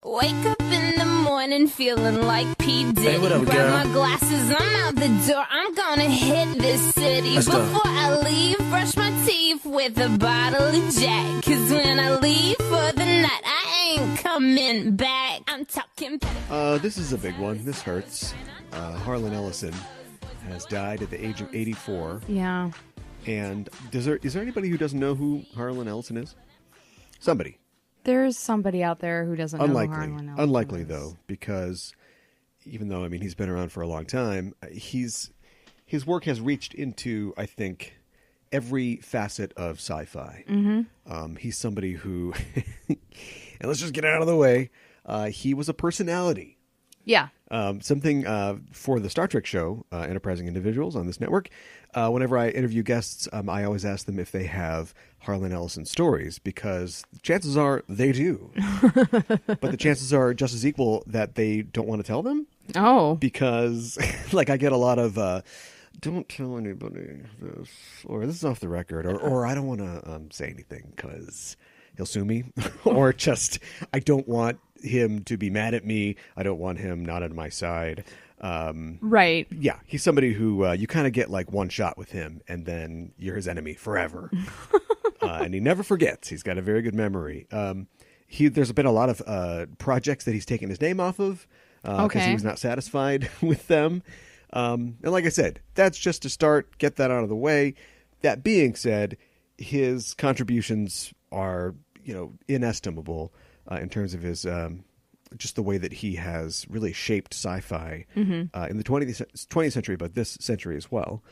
Wake up in the morning feeling like P. Diddy. Hey, what up, Grab girl? my glasses, I'm out the door. I'm gonna hit this city. Let's go. Before I leave, brush my teeth with a bottle of Jack. Cause when I leave for the night, I ain't coming back. I'm talking. This is a big one. This hurts. Harlan Ellison has died at the age of 84. Yeah. And is there anybody who doesn't know who Harlan Ellison is? Somebody. There's somebody out there who doesn't know who Harlan Ellison is. Unlikely, though, because even though, I mean, he's been around for a long time, his work has reached into, I think, every facet of sci-fi. Mm-hmm. He's somebody who, and let's just get it out of the way, he was a personality. Yeah. Something for the Star Trek show, Enterprising Individuals on this network. Whenever I interview guests, I always ask them if they have Harlan Ellison stories, because chances are they do. But the chances are just as equal that they don't want to tell them. Oh. Because, like, I get a lot of, don't tell anybody this, or this is off the record, or I don't want to say anything because he'll sue me, or just, I don't want him to be mad at me. I don't want him not on my side. Right. Yeah, he's somebody who you kind of get like one shot with him, and then you're his enemy forever. And he never forgets. He's got a very good memory. There's been a lot of projects that he's taken his name off of because he was not satisfied with them. And like I said, that's just to start, get that out of the way. That being said, his contributions are, inestimable in terms of his just the way that he has really shaped sci-fi in the 20th century, but this century as well.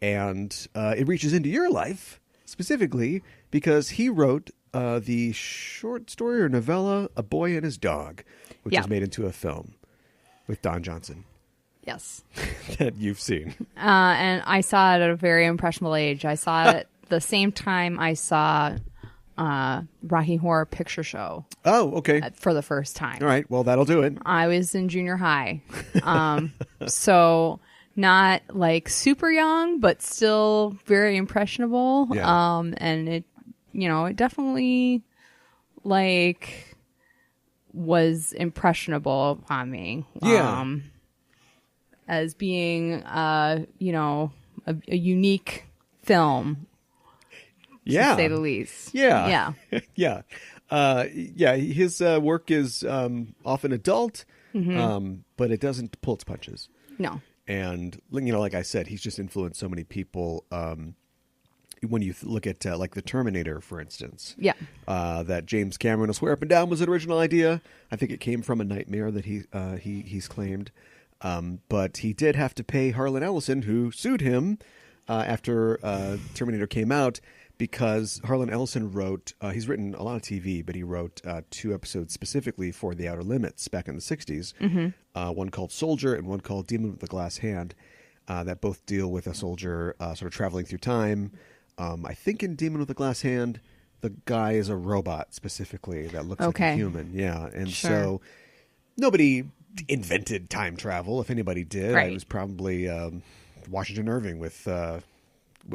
And it reaches into your life specifically because he wrote the short story or novella A Boy and His Dog, which was made into a film with Don Johnson. Yes. That you've seen. And I saw it at a very impressionable age. I saw it the same time I saw Rocky Horror Picture Show. Oh, okay. For the first time. All right. Well, that'll do it. I was in junior high. So not like super young, but still very impressionable. Yeah. And it, it definitely like was impressionable upon me. Yeah. As being, a unique film. Yeah. To say the least. Yeah. Yeah. Yeah. His work is often adult, but it doesn't pull its punches. No. And, like I said, he's just influenced so many people. When you look at, like, The Terminator, for instance. Yeah. That James Cameron will swear up and down was an original idea. I think it came from a nightmare that he's claimed. But he did have to pay Harlan Ellison, who sued him after Terminator came out, because Harlan Ellison wrote, he's written a lot of TV, but he wrote 2 episodes specifically for The Outer Limits back in the 60s. One called Soldier and one called Demon with the Glass Hand, that both deal with a soldier sort of traveling through time. I think in Demon with the Glass Hand, the guy is a robot specifically that looks like a human. Yeah. And so nobody invented time travel. If anybody did, it was probably Washington Irving with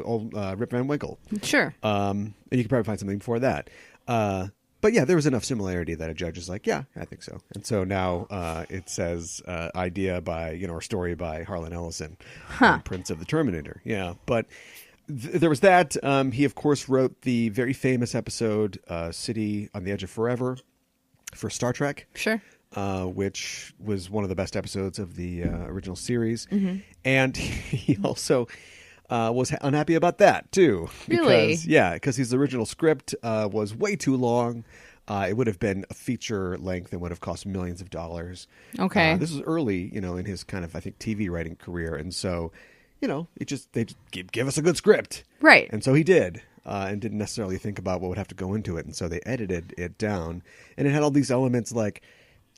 old Rip Van Winkle. Sure. And you could probably find something before that. But yeah, there was enough similarity that a judge is like, yeah, I think so. And so now it says idea by, or story by Harlan Ellison, Prince of the Terminator. Yeah. But there was that. He, of course, wrote the very famous episode City on the Edge of Forever for Star Trek. Sure. Which was one of the best episodes of the original series. And he also was unhappy about that, too. Really? Because his original script was way too long. It would have been a feature length and would have cost millions of dollars. Okay. This was early, in his kind of, I think, TV writing career. And so, they just give us a good script. Right. And so he did. And didn't necessarily think about what would have to go into it. And so they edited it down. And it had all these elements like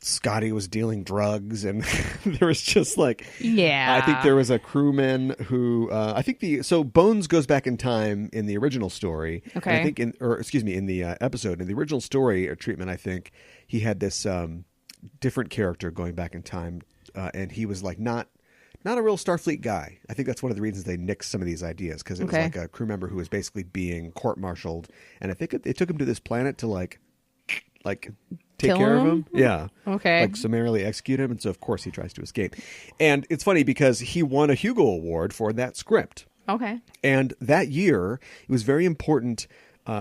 Scotty was dealing drugs, and there was just like, I think there was a crewman who, so Bones goes back in time in the original story. Okay. I think in the episode, in the original story or treatment, I think he had this different character going back in time, and he was like not a real Starfleet guy. I think that's one of the reasons they nixed some of these ideas, because it was like a crew member who was basically being court-martialed, and I think it took him to this planet to like take care of him. Yeah. Okay. Like summarily execute him. And so, of course, he tries to escape. And it's funny because he won a Hugo Award for that script. Okay. And that year, it was very important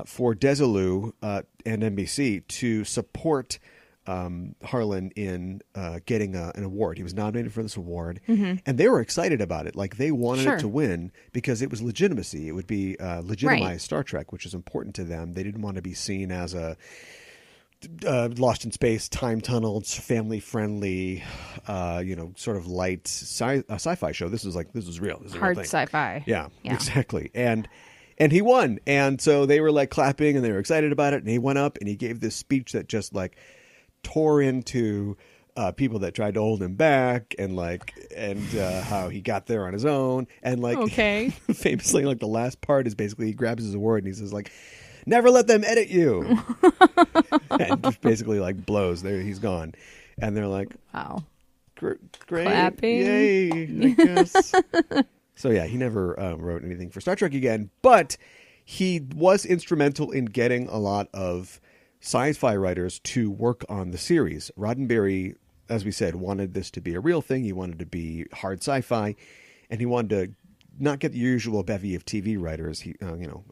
for Desilu and NBC to support Harlan in getting an award. He was nominated for this award, and they were excited about it. Like, they wanted it to win because it was legitimacy. It would be legitimized Star Trek, which is important to them. They didn't want to be seen as a Lost in Space, time tunneled, family friendly, sort of light sci-fi show. This was real. This is Hard a real thing. sci-fi. Yeah, exactly. And he won. And so they were like clapping and they were excited about it. And he went up and he gave this speech that just like tore into people that tried to hold him back and how he got there on his own. And famously, like the last part is basically he grabs his award and he says like, "Never let them edit you." And just basically like blows. There, he's gone. And they're like, "Wow, great, clapping, yay!" I guess. So yeah, he never wrote anything for Star Trek again, but he was instrumental in getting a lot of sci-fi writers to work on the series. Roddenberry, as we said, wanted this to be a real thing. He wanted to be hard sci-fi, and he wanted to not get the usual bevy of TV writers. He,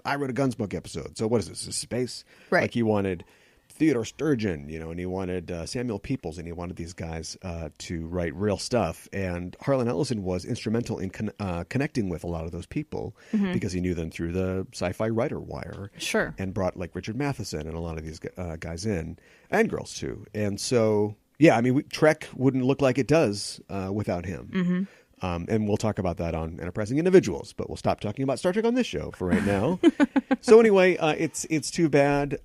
I wrote a Gunsmoke episode. So what is this? Is space? Right. Like he wanted Theodore Sturgeon, and he wanted Samuel Peoples, and he wanted these guys to write real stuff. And Harlan Ellison was instrumental in connecting with a lot of those people because he knew them through the sci-fi writer wire. Sure. And brought like Richard Matheson and a lot of these guys in, and girls too. And so, yeah, I mean, Trek wouldn't look like it does without him. Mm-hmm. And we'll talk about that on Enterprising Individuals, but we'll stop talking about Star Trek on this show for right now. So anyway, it's too bad.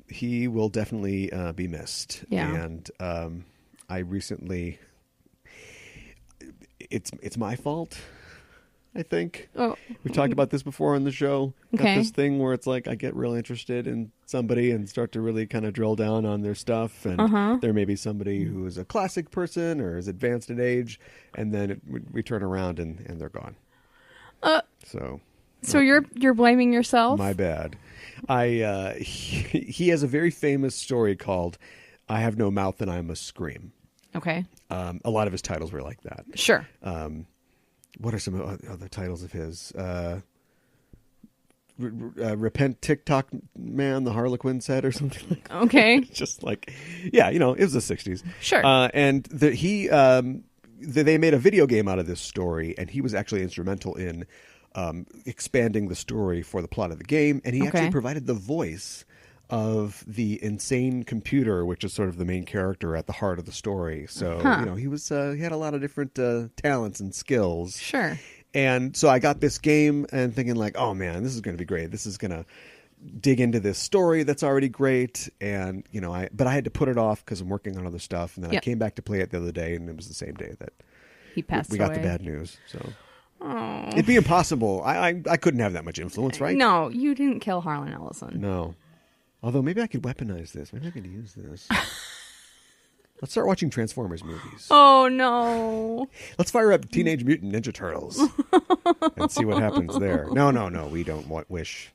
He will definitely be missed. Yeah. And I recently, it's my fault, I think. Oh. We've talked about this before on the show. Okay. Got this thing where it's like I get real interested in somebody and start to really kind of drill down on their stuff. And there may be somebody who is a classic person or is advanced in age, and then we turn around and they're gone. So you're blaming yourself? my bad. He has a very famous story called "I Have No Mouth and I Must Scream." Okay. A lot of his titles were like that. Sure. What are some other titles of his? Repent TikTok Man, the Harlequin said, or something like that. Okay. Just like, yeah, it was the 60s. Sure. And they made a video game out of this story, and he was actually instrumental in expanding the story for the plot of the game. And he actually provided the voice of the insane computer, which is sort of the main character at the heart of the story. So, he had a lot of different talents and skills. Sure. And so I got this game and thinking like, oh man, this is going to be great. This is going to dig into this story that's already great. And, but I had to put it off because I'm working on other stuff. And then I came back to play it the other day, and it was the same day that he passed we away. got the bad news. So it'd be impossible. I couldn't have that much influence, right? No, you didn't kill Harlan Ellison. No. Although maybe I could weaponize this. Maybe I could use this. Let's start watching Transformers movies. Oh, no. Let's fire up Teenage Mutant Ninja Turtles and see what happens there. No. We don't wish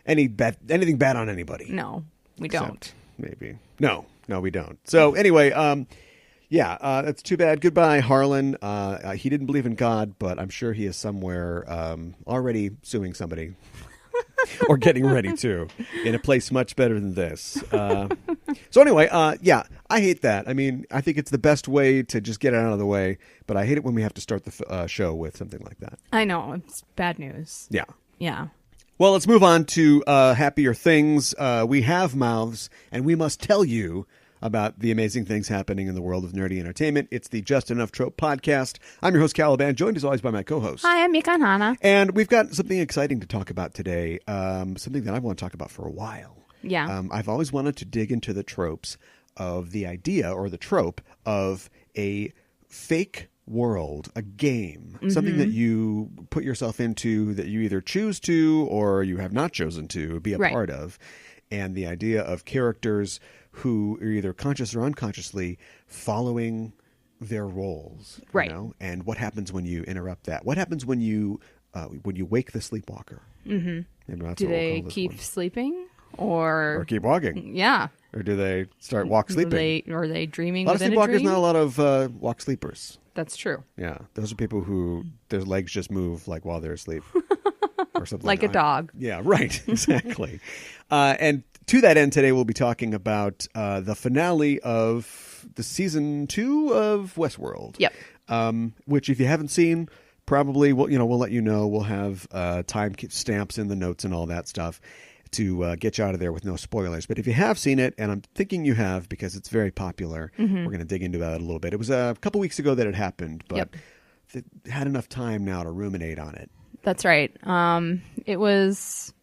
anything bad on anybody. No, we don't. Maybe. No, we don't. So anyway, that's too bad. Goodbye, Harlan. He didn't believe in God, but I'm sure he is somewhere already suing somebody. Or getting ready to, in a place much better than this. So anyway, I hate that. I mean, I think it's the best way to just get it out of the way, but I hate it when we have to start the show with something like that. I know. It's bad news. Yeah. Yeah. Well, let's move on to happier things. We have mouths, and we must tell you about the amazing things happening in the world of nerdy entertainment. It's the Just Enough Trope podcast. I'm your host, Caliban, joined as always by my co-host. Hi, I'm Mika and Hana. And we've got something exciting to talk about today, something that I want to talk about for a while. Yeah. I've always wanted to dig into the tropes of the idea or the trope of a fake world, a game, something that you put yourself into that you either choose to or you have not chosen to be a part of. And the idea of characters who are either conscious or unconsciously following their roles, right? And what happens when you interrupt that? What happens when you wake the sleepwalker? Mm-hmm. Do they keep sleeping or keep walking? Yeah. Or do they start walk sleeping? Are they dreaming A lot of within a sleepwalkers, dream? not a lot of walk sleepers. That's true. Yeah, those are people who their legs just move like while they're asleep. Or something Like a dog. Yeah, right. Exactly. And to that end, today we'll be talking about the finale of the season 2 of WestWorld. Yep. Which, if you haven't seen, probably we'll let you know. We'll have time stamps in the notes and all that stuff to get you out of there with no spoilers. But if you have seen it, and I'm thinking you have because it's very popular, we're going to dig into that a little bit. It was a couple weeks ago that it happened, but it had enough time now to ruminate on it. That's right. It was,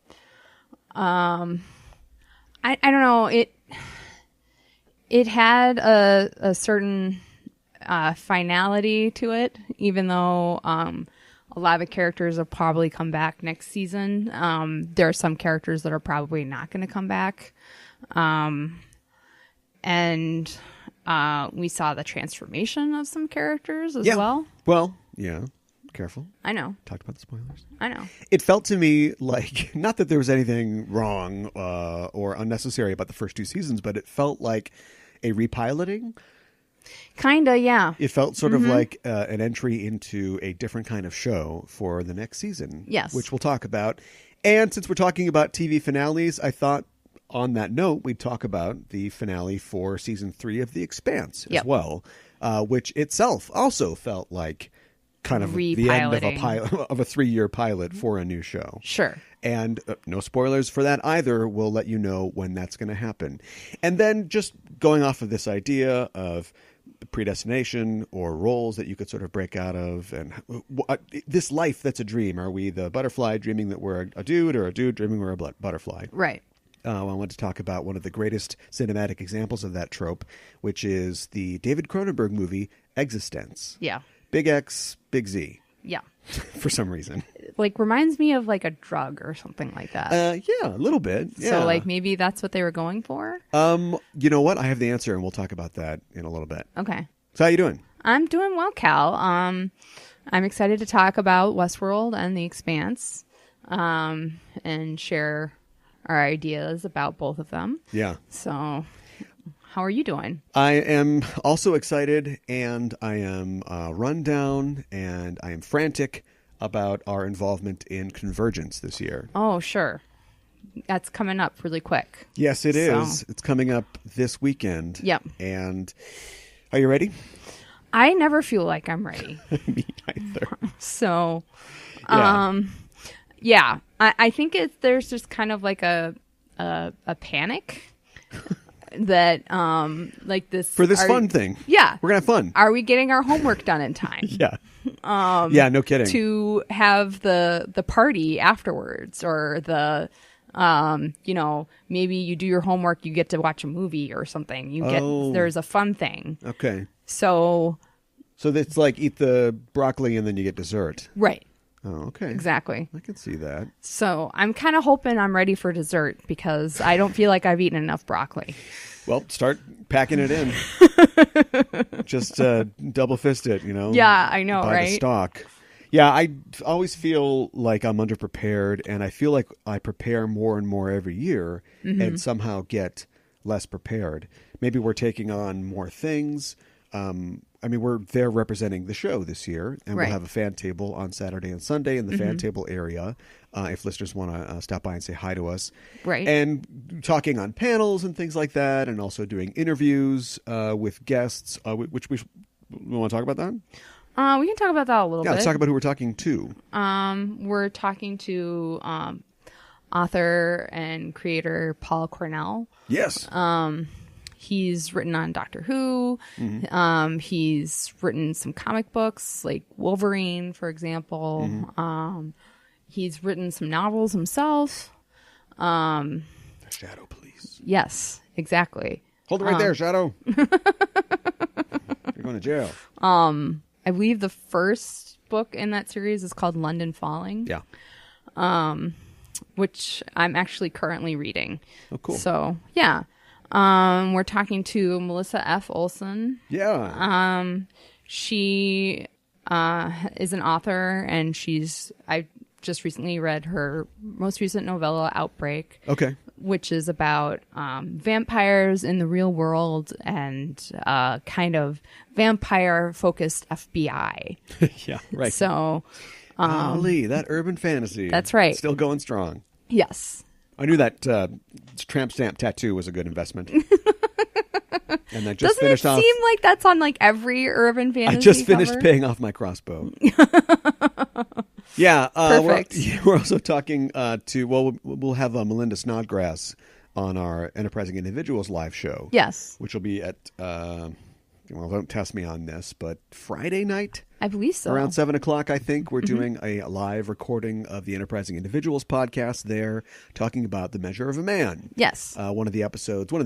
I don't know. It had a certain finality to it, even though a lot of the characters will probably come back next season. There are some characters that are probably not going to come back. And we saw the transformation of some characters as well. Well, yeah. Careful. I know. Talked about the spoilers. I know. It felt to me like, not that there was anything wrong or unnecessary about the first 2 seasons, but it felt like a repiloting. Kinda, yeah. It felt sort of like an entry into a different kind of show for the next season. Yes. Which we'll talk about. And since we're talking about TV finales, I thought on that note, we'd talk about the finale for season 3 of The Expanse as well, which itself also felt like kind of the end of a pilot, of a 3-year pilot for a new show. Sure. And no spoilers for that either. We'll let you know when that's going to happen. And then just going off of this idea of predestination or roles that you could sort of break out of, and this life that's a dream. Are we the butterfly dreaming that we're a dude, or a dude dreaming we're a butterfly? Right. I want to talk about one of the greatest cinematic examples of that trope, which is the David Cronenberg movie eXistenZ. Yeah. Big X, Big Z. Yeah. For some reason. Like, reminds me of like a drug or something like that. Yeah, a little bit. Yeah. So like maybe that's what they were going for? You know what? I have the answer, and we'll talk about that in a little bit. Okay. So how you doing? I'm doing well, Cal. I'm excited to talk about WestWorld and The Expanse, and share our ideas about both of them. Yeah. So how are you doing? I am also excited, and I am run down, and I am frantic about our involvement in CONvergence this year. Oh, sure. That's coming up really quick. Yes, it is. It's coming up this weekend. Yep. And are you ready? I never feel like I'm ready. Me either. So, Yeah. yeah, I think there's just kind of like a panic that like this For this fun thing. Yeah, We're going to have fun. Are we getting our homework done in time? Yeah. Yeah, no kidding. To have the party afterwards, or the maybe you do your homework, you get to watch a movie or something. There's a fun thing. Okay. So it's like eat the broccoli and then you get dessert. right. Oh, okay. Exactly. I can see that. So I'm kind of hoping I'm ready for dessert, because I don't feel like I've eaten enough broccoli. Well, start packing it in. Just double fist it, Yeah, I know, buy right? the stock. Yeah, I always feel like I'm underprepared, and I feel like I prepare more and more every year and somehow get less prepared. Maybe we're taking on more things. We're there representing the show this year, and Right. we'll have a fan table on Saturday and Sunday in the fan table area if listeners want to stop by and say hi to us. Right. And talking on panels and things like that, and also doing interviews with guests, which we want to talk about that? We can talk about that a little bit. Yeah, let's talk about who we're talking to. We're talking to author and creator Paul Cornell. Yes. He's written on Doctor Who. He's written some comic books, like Wolverine, for example. He's written some novels himself. The Shadow Police. Yes, exactly. Hold it right there, Shadow. You're going to jail. I believe the first book in that series is called London Falling. Yeah. Which I'm actually currently reading. Oh, cool. So, yeah. We're talking to Melissa F. Olson. Yeah. She is an author, and I just recently read her most recent novella, Outbreak. Okay. which is about vampires in the real world and kind of vampire-focused FBI. Yeah, right. So, golly, that urban fantasy. That's right. Still going strong. yes. I knew that tramp stamp tattoo was a good investment. And I just Doesn't it finished off. seem like that's on like every urban fantasy I just finished cover? paying off my crossbow. Yeah, Perfect. We're also talking we'll have Melinda Snodgrass on our Enterprising Individuals live show. Yes. Which will be at, don't test me on this, but Friday night? I believe so. Around 7 o'clock, I think, we're doing a live recording of the Enterprising Individuals podcast there, talking about The Measure of a Man. Yes. One of the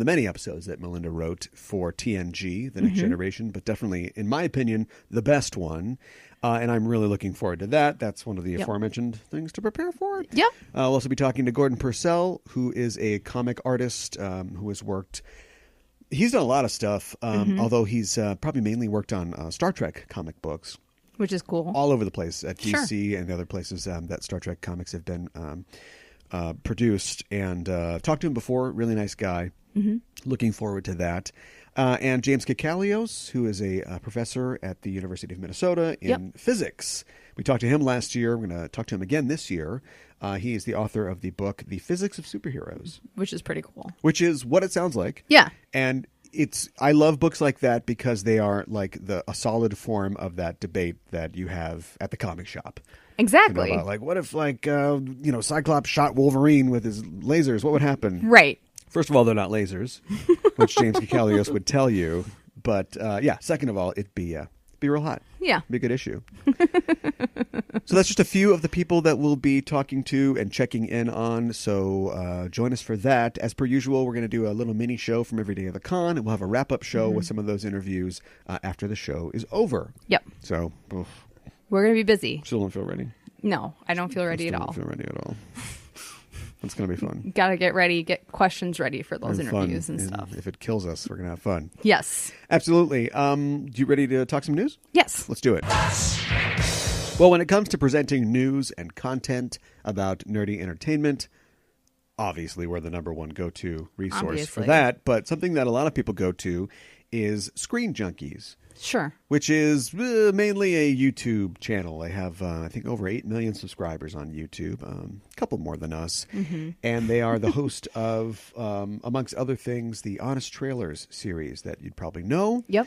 many episodes that Melinda wrote for TNG, The Next Generation, but definitely, in my opinion, the best one. And I'm really looking forward to that. That's one of the aforementioned things to prepare for. Yep. We'll also be talking to Gordon Purcell, who is a comic artist who has worked... He's done a lot of stuff, although he's probably mainly worked on Star Trek comic books. Which is cool. All over the place at DC Sure. and the other places that Star Trek comics have been produced. And talked to him before. Really nice guy. Looking forward to that. And James Kakalios, who is a professor at the University of Minnesota in physics. We talked to him last year. We're going to talk to him again this year. He is the author of the book, The Physics of Superheroes. Which is pretty cool. Which is what it sounds like. Yeah. And I love books like that because they are like a solid form of that debate that you have at the comic shop. Exactly. About, like, what if, Cyclops shot Wolverine with his lasers? What would happen? Right. First of all, they're not lasers, which James Kakalios would tell you. But, second of all, it'd be real hot. Yeah. Be a good issue. So that's just a few of the people that we'll be talking to and checking in on. So join us for that. As per usual, we're going to do a little mini show from every day of the con, and we'll have a wrap-up show with some of those interviews after the show is over. Yep. So We're going to be busy. still don't feel ready. No, I don't feel ready at all. Don't feel ready at all. It's going to be fun. Got to get ready, get questions ready for those And interviews fun. and stuff. If it kills us, we're going to have fun. Yes. Absolutely. You ready to talk some news? Yes. Let's do it. Well, when it comes to presenting news and content about nerdy entertainment, obviously we're the number one go-to resource for that. But something that a lot of people go to is Screen Junkies. Sure. Which is mainly a YouTube channel. They have, I think, over 8 million subscribers on YouTube, a couple more than us. And they are the host of, amongst other things, the Honest Trailers series that you'd probably know. Yep.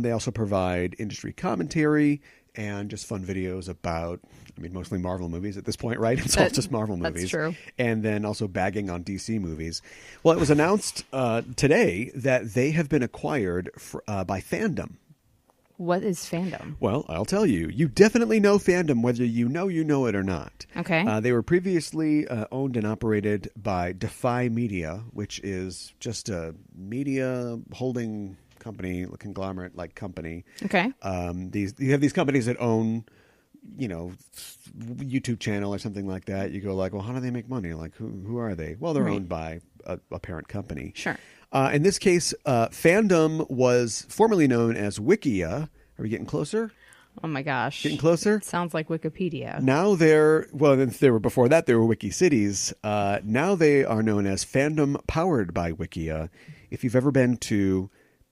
They also provide industry commentary and just fun videos about, mostly Marvel movies at this point, right? It's all just Marvel movies. That's true. And then also bagging on DC movies. Well, it was announced today that they have been acquired by Fandom. What is Fandom? Well, I'll tell you. You definitely know Fandom, whether you know it or not. Okay. They were previously owned and operated by Defy Media, which is just a media holding company, conglomerate-like company. Okay. You have these companies that own, YouTube channel or something like that. You go like, well, how do they make money? Like, who are they? Well, they're owned by a parent company. Sure. In this case, Fandom was formerly known as Wikia. Are we getting closer? Oh my gosh. Getting closer? Sounds like Wikipedia. Now before that, they were Wiki Cities. Now they are known as Fandom powered by Wikia. If you've ever been to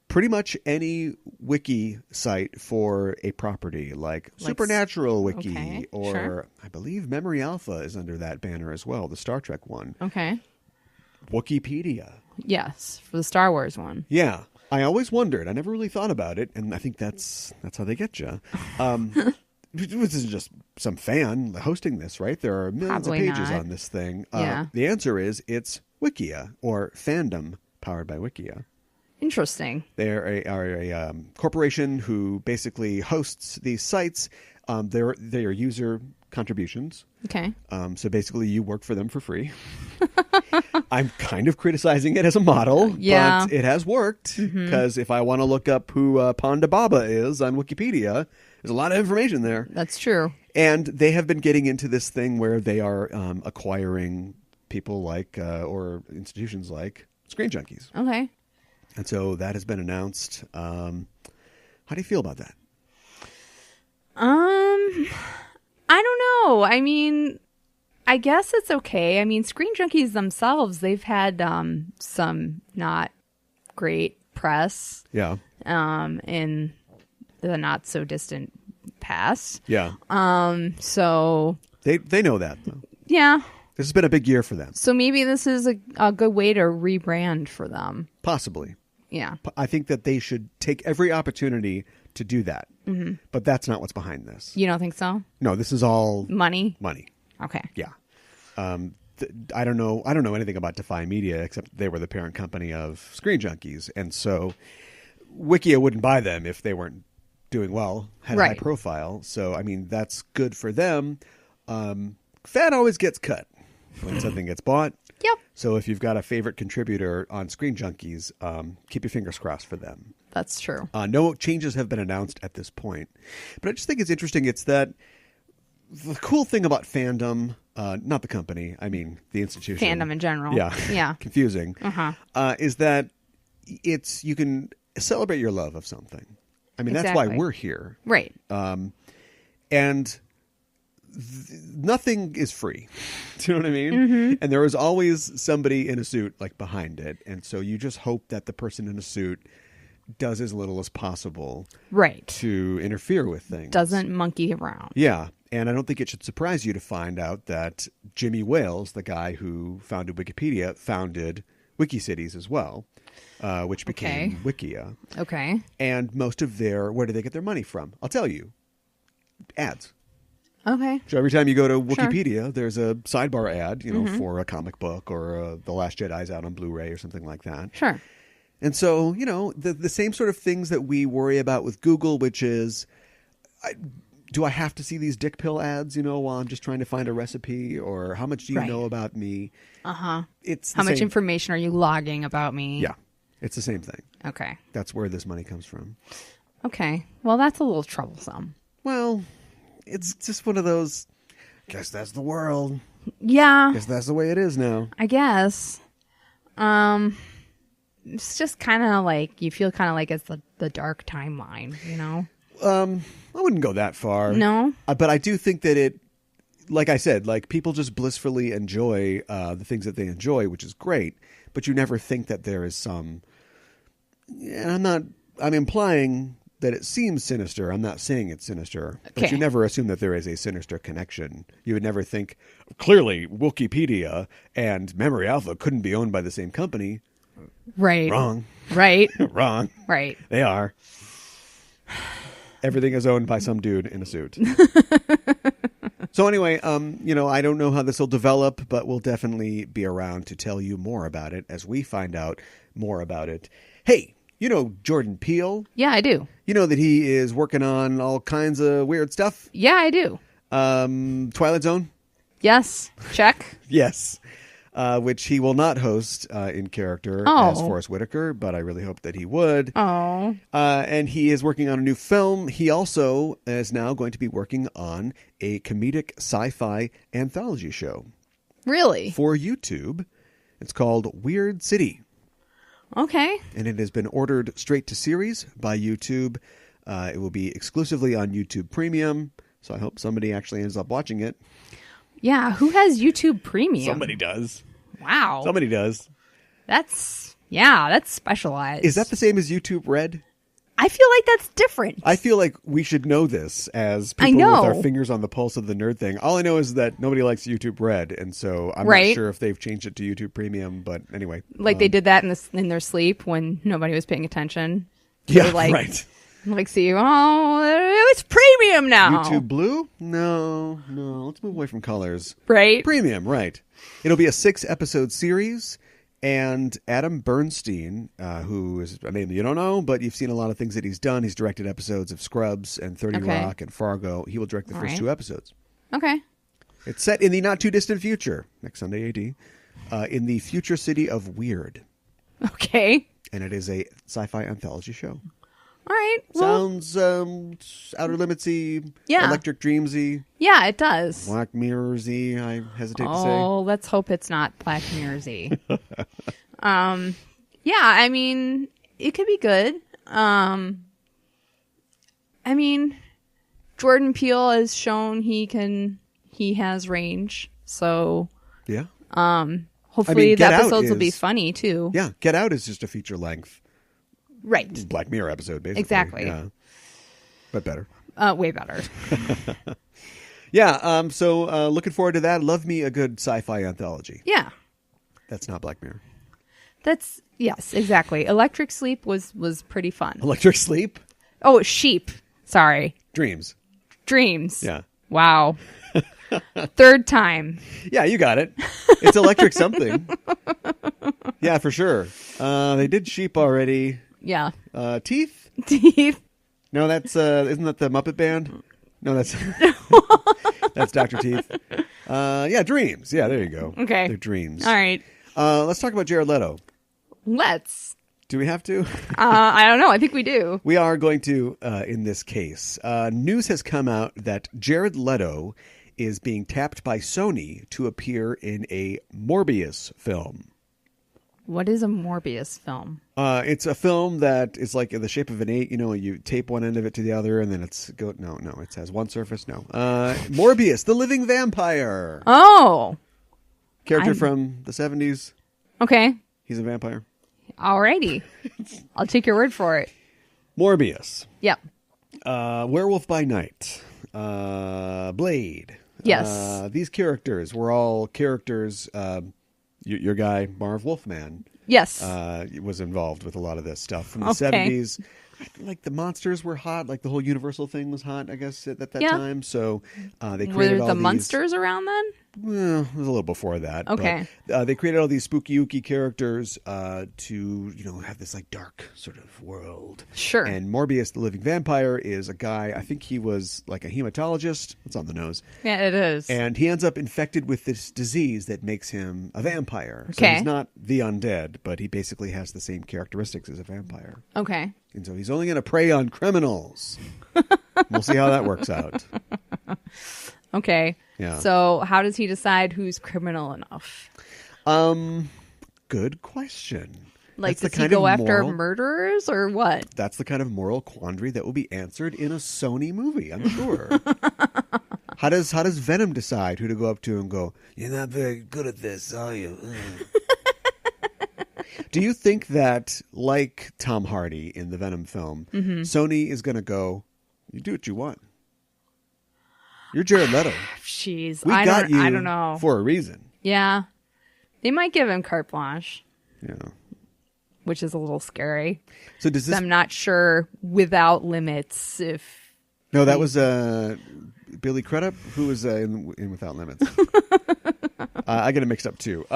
pretty much any wiki site for a property, like Supernatural Wiki, or sure. I believe Memory Alpha is under that banner as well, the Star Trek one. Okay. Wikipedia. Yes, for the Star Wars one. Yeah. I always wondered. I never really thought about it, and I think that's how they get you. This is just some fan hosting this, right? There are millions Probably of pages not. on this thing. Yeah. The answer is it's Wikia, or Fandom powered by Wikia. Interesting. They are a corporation who basically hosts these sites. They are user contributions. Okay. So basically you work for them for free. I'm kind of criticizing it as a model, Yeah. but it has worked because if I want to look up who Ponda Baba is on Wikipedia, there's a lot of information there. That's true. And they have been getting into this thing where they are acquiring people like or institutions like Screen Junkies. Okay. And so that has been announced. How do you feel about that? I don't know. I mean, I guess it's okay. I mean, Screen Junkies themselves, they've had some not great press Yeah. in the not so distant past. Yeah. So They know that, though. yeah. This has been a big year for them. So maybe this is a good way to rebrand for them. Possibly. Yeah. I think that they should take every opportunity to do that. Mm-hmm. But that's not what's behind this. You don't think so? No, this is all Money? Okay. Yeah. I don't know anything about Defy Media except they were the parent company of Screen Junkies, and so Wikia wouldn't buy them if they weren't doing well, had a high profile. So I mean, that's good for them. Fat always gets cut when something gets bought. Yep. So if you've got a favorite contributor on Screen Junkies, keep your fingers crossed for them. That's true. No changes have been announced at this point, but I just think it's interesting. It's that the cool thing about Fandom, not the company, I mean the institution. Fandom in general. Yeah. Yeah. Confusing. Is that you can celebrate your love of something. I mean, that's why we're here. Right. And nothing is free. Do you know what I mean? Mm-hmm. And there is always somebody in a suit like behind it. And so you just hope that the person in a suit does as little as possible. Right. To interfere with things. Doesn't monkey around. Yeah. And I don't think it should surprise you to find out that Jimmy Wales, the guy who founded Wikipedia, founded Wikicities as well, which became Wikia. Okay. And most of where do they get their money from? I'll tell you. Ads. Okay. So every time you go to Wikipedia, there's a sidebar ad, for a comic book or The Last Jedi's out on Blu-ray or something like that. Sure. And so, the same sort of things that we worry about with Google, which is, do I have to see these dick pill ads, while I'm just trying to find a recipe? Or how much do you know about me? Uh-huh. It's how much information are you logging about me? Yeah. It's the same thing. Okay. That's where this money comes from. Okay. Well, that's a little troublesome. Well, it's just one of those, guess that's the world. Yeah. Guess that's the way it is now. I guess. It's just kind of like, you feel kind of like it's the dark timeline, I wouldn't go that far. No? But I do think that it, like I said, like people just blissfully enjoy the things that they enjoy, which is great. But you never think that there is some, and I'm implying that it seems sinister. I'm not saying it's sinister, but you never assume that there is a sinister connection. You would never think, clearly Wikipedia and Memory Alpha couldn't be owned by the same company. Right. Wrong. Right. Wrong. Right. They are. Everything is owned by some dude in a suit. So anyway, I don't know how this will develop, but we'll definitely be around to tell you more about it as we find out more about it. Hey, you know Jordan Peele? Yeah, I do. You know that he is working on all kinds of weird stuff? Yeah, I do. Twilight Zone? Yes. Check. Yes. Which he will not host in character as Forrest Whitaker, but I really hope that he would. Oh. And he is working on a new film. He also is now going to be working on a comedic sci-fi anthology show. Really? For YouTube. It's called Weird City. Okay. And it has been ordered straight to series by YouTube. It will be exclusively on YouTube Premium. So I hope somebody actually ends up watching it. Yeah, who has YouTube Premium? Somebody does. Wow. Somebody does. That's specialized. Is that the same as YouTube Red? I feel like that's different. I feel like we should know this as people with our fingers on the pulse of the nerd thing. All I know is that nobody likes YouTube Red, and so I'm not sure if they've changed it to YouTube Premium, but anyway. Like they did that in their sleep when nobody was paying attention. Yeah, right. Like, see, it's premium now. YouTube Blue? No. Let's move away from colors. Right. Premium, right. It'll be a 6-episode series, and Adam Bernstein, who is a name that you don't know, but you've seen a lot of things that he's done. He's directed episodes of Scrubs and 30 Rock and Fargo. He will direct the first 2 episodes. Okay. It's set in the not-too-distant future, next Sunday AD, in the future city of Weird. Okay. And it is a sci-fi anthology show. All right. Sounds Outer Limits-y, Electric Dreams-y. Yeah, it does. Black Mirror-y, I hesitate to say. Oh, let's hope it's not Black Mirror-y. Yeah, I mean, it could be good. I mean, Jordan Peele has shown he has range. So, Yeah. hopefully Get the Out episodes will be is- funny too. Yeah. Get Out is just a feature length Right. Black Mirror episode, basically. Exactly. Yeah. But better. Way better. Yeah. So looking forward to that. Love me a good sci-fi anthology. Yeah. That's not Black Mirror. Yes, exactly. Electric Sleep was pretty fun. Electric Sleep? Oh, Sheep. Sorry. Dreams. Dreams. Yeah. Wow. Third time. Yeah, you got it. It's electric something. Yeah, for sure. They did Sheep already. Yeah. Teeth? Teeth. No, that's isn't that the Muppet Band? No, that's that's Dr. Teeth. Yeah, Dreams. Yeah, there you go. Okay. They're dreams. All right. Let's talk about Jared Leto. Let's. Do we have to? I don't know. I think we do. We are going to in this case. News has come out that Jared Leto is being tapped by Sony to appear in a Morbius film. What is a Morbius film? It's a film that is like in the shape of an 8. You know, you tape one end of it to the other, and then No, it has one surface. No, Morbius, the Living Vampire. Oh, Character from the 70s. okay. He's a vampire. Alrighty. I'll take your word for it. Morbius. Yep. Werewolf by Night. Blade. Yes. These characters were all characters. Your guy, Marv Wolfman, Yes. was involved with a lot of this stuff from the Okay. 70s. Like the monsters were hot. Like the whole Universal thing was hot, I guess, at that Yeah. time. So they Were created all the these... monsters around then? Well, it was a little before that. Okay. But, they created all these spooky ooky characters to, have this like dark sort of world. Sure. And Morbius, the Living Vampire, is a guy, I think he was like a hematologist. It's on the nose. Yeah, it is. And he ends up infected with this disease that makes him a vampire. So Okay. he's not the undead, but he basically has the same characteristics as a vampire. Okay. And so he's only going to prey on criminals. We'll see how that works out. Okay. Yeah. So how does he decide who's criminal enough? Good question. Like, That's does he go after murderers or what? That's the kind of moral quandary that will be answered in a Sony movie, I'm sure. How does Venom decide who to go up to and go, "You're not very good at this, are you?" Do you think that, like Tom Hardy in the Venom film, Sony is going to go, "You do what you want. You're Jared Leto. Jeez. I don't know. for a reason." Yeah. They might give him carte blanche, Yeah. which is a little scary. So does this? I'm not sure without limits if... No, that was Billy Crudup, who was in Without Limits. I get it mixed up too. It's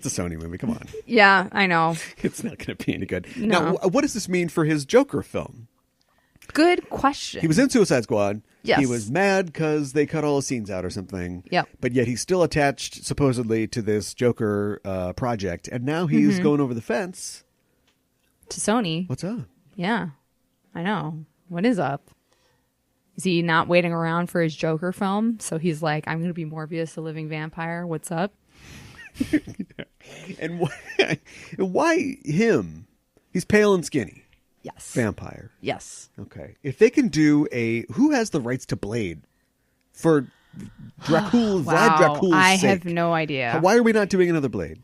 a Sony movie. Come on, Yeah, I know. it's not going to be any good. No. Now, what does this mean for his Joker film? Good question. He was in Suicide Squad. Yes. He was mad because they cut all the scenes out or something. Yep. But yet he's still attached, supposedly, to this Joker project, and now he's going over the fence. To Sony. What's up? Yeah, I know. What is up? Is he not waiting around for his Joker film? So he's like, I'm going to be Morbius, the Living Vampire. What's up? And why him? He's pale and skinny. Yes. Vampire. Yes. Okay. If they can do who has the rights to Blade for Vlad Dracul's I sake? have no idea. Why are we not doing another Blade?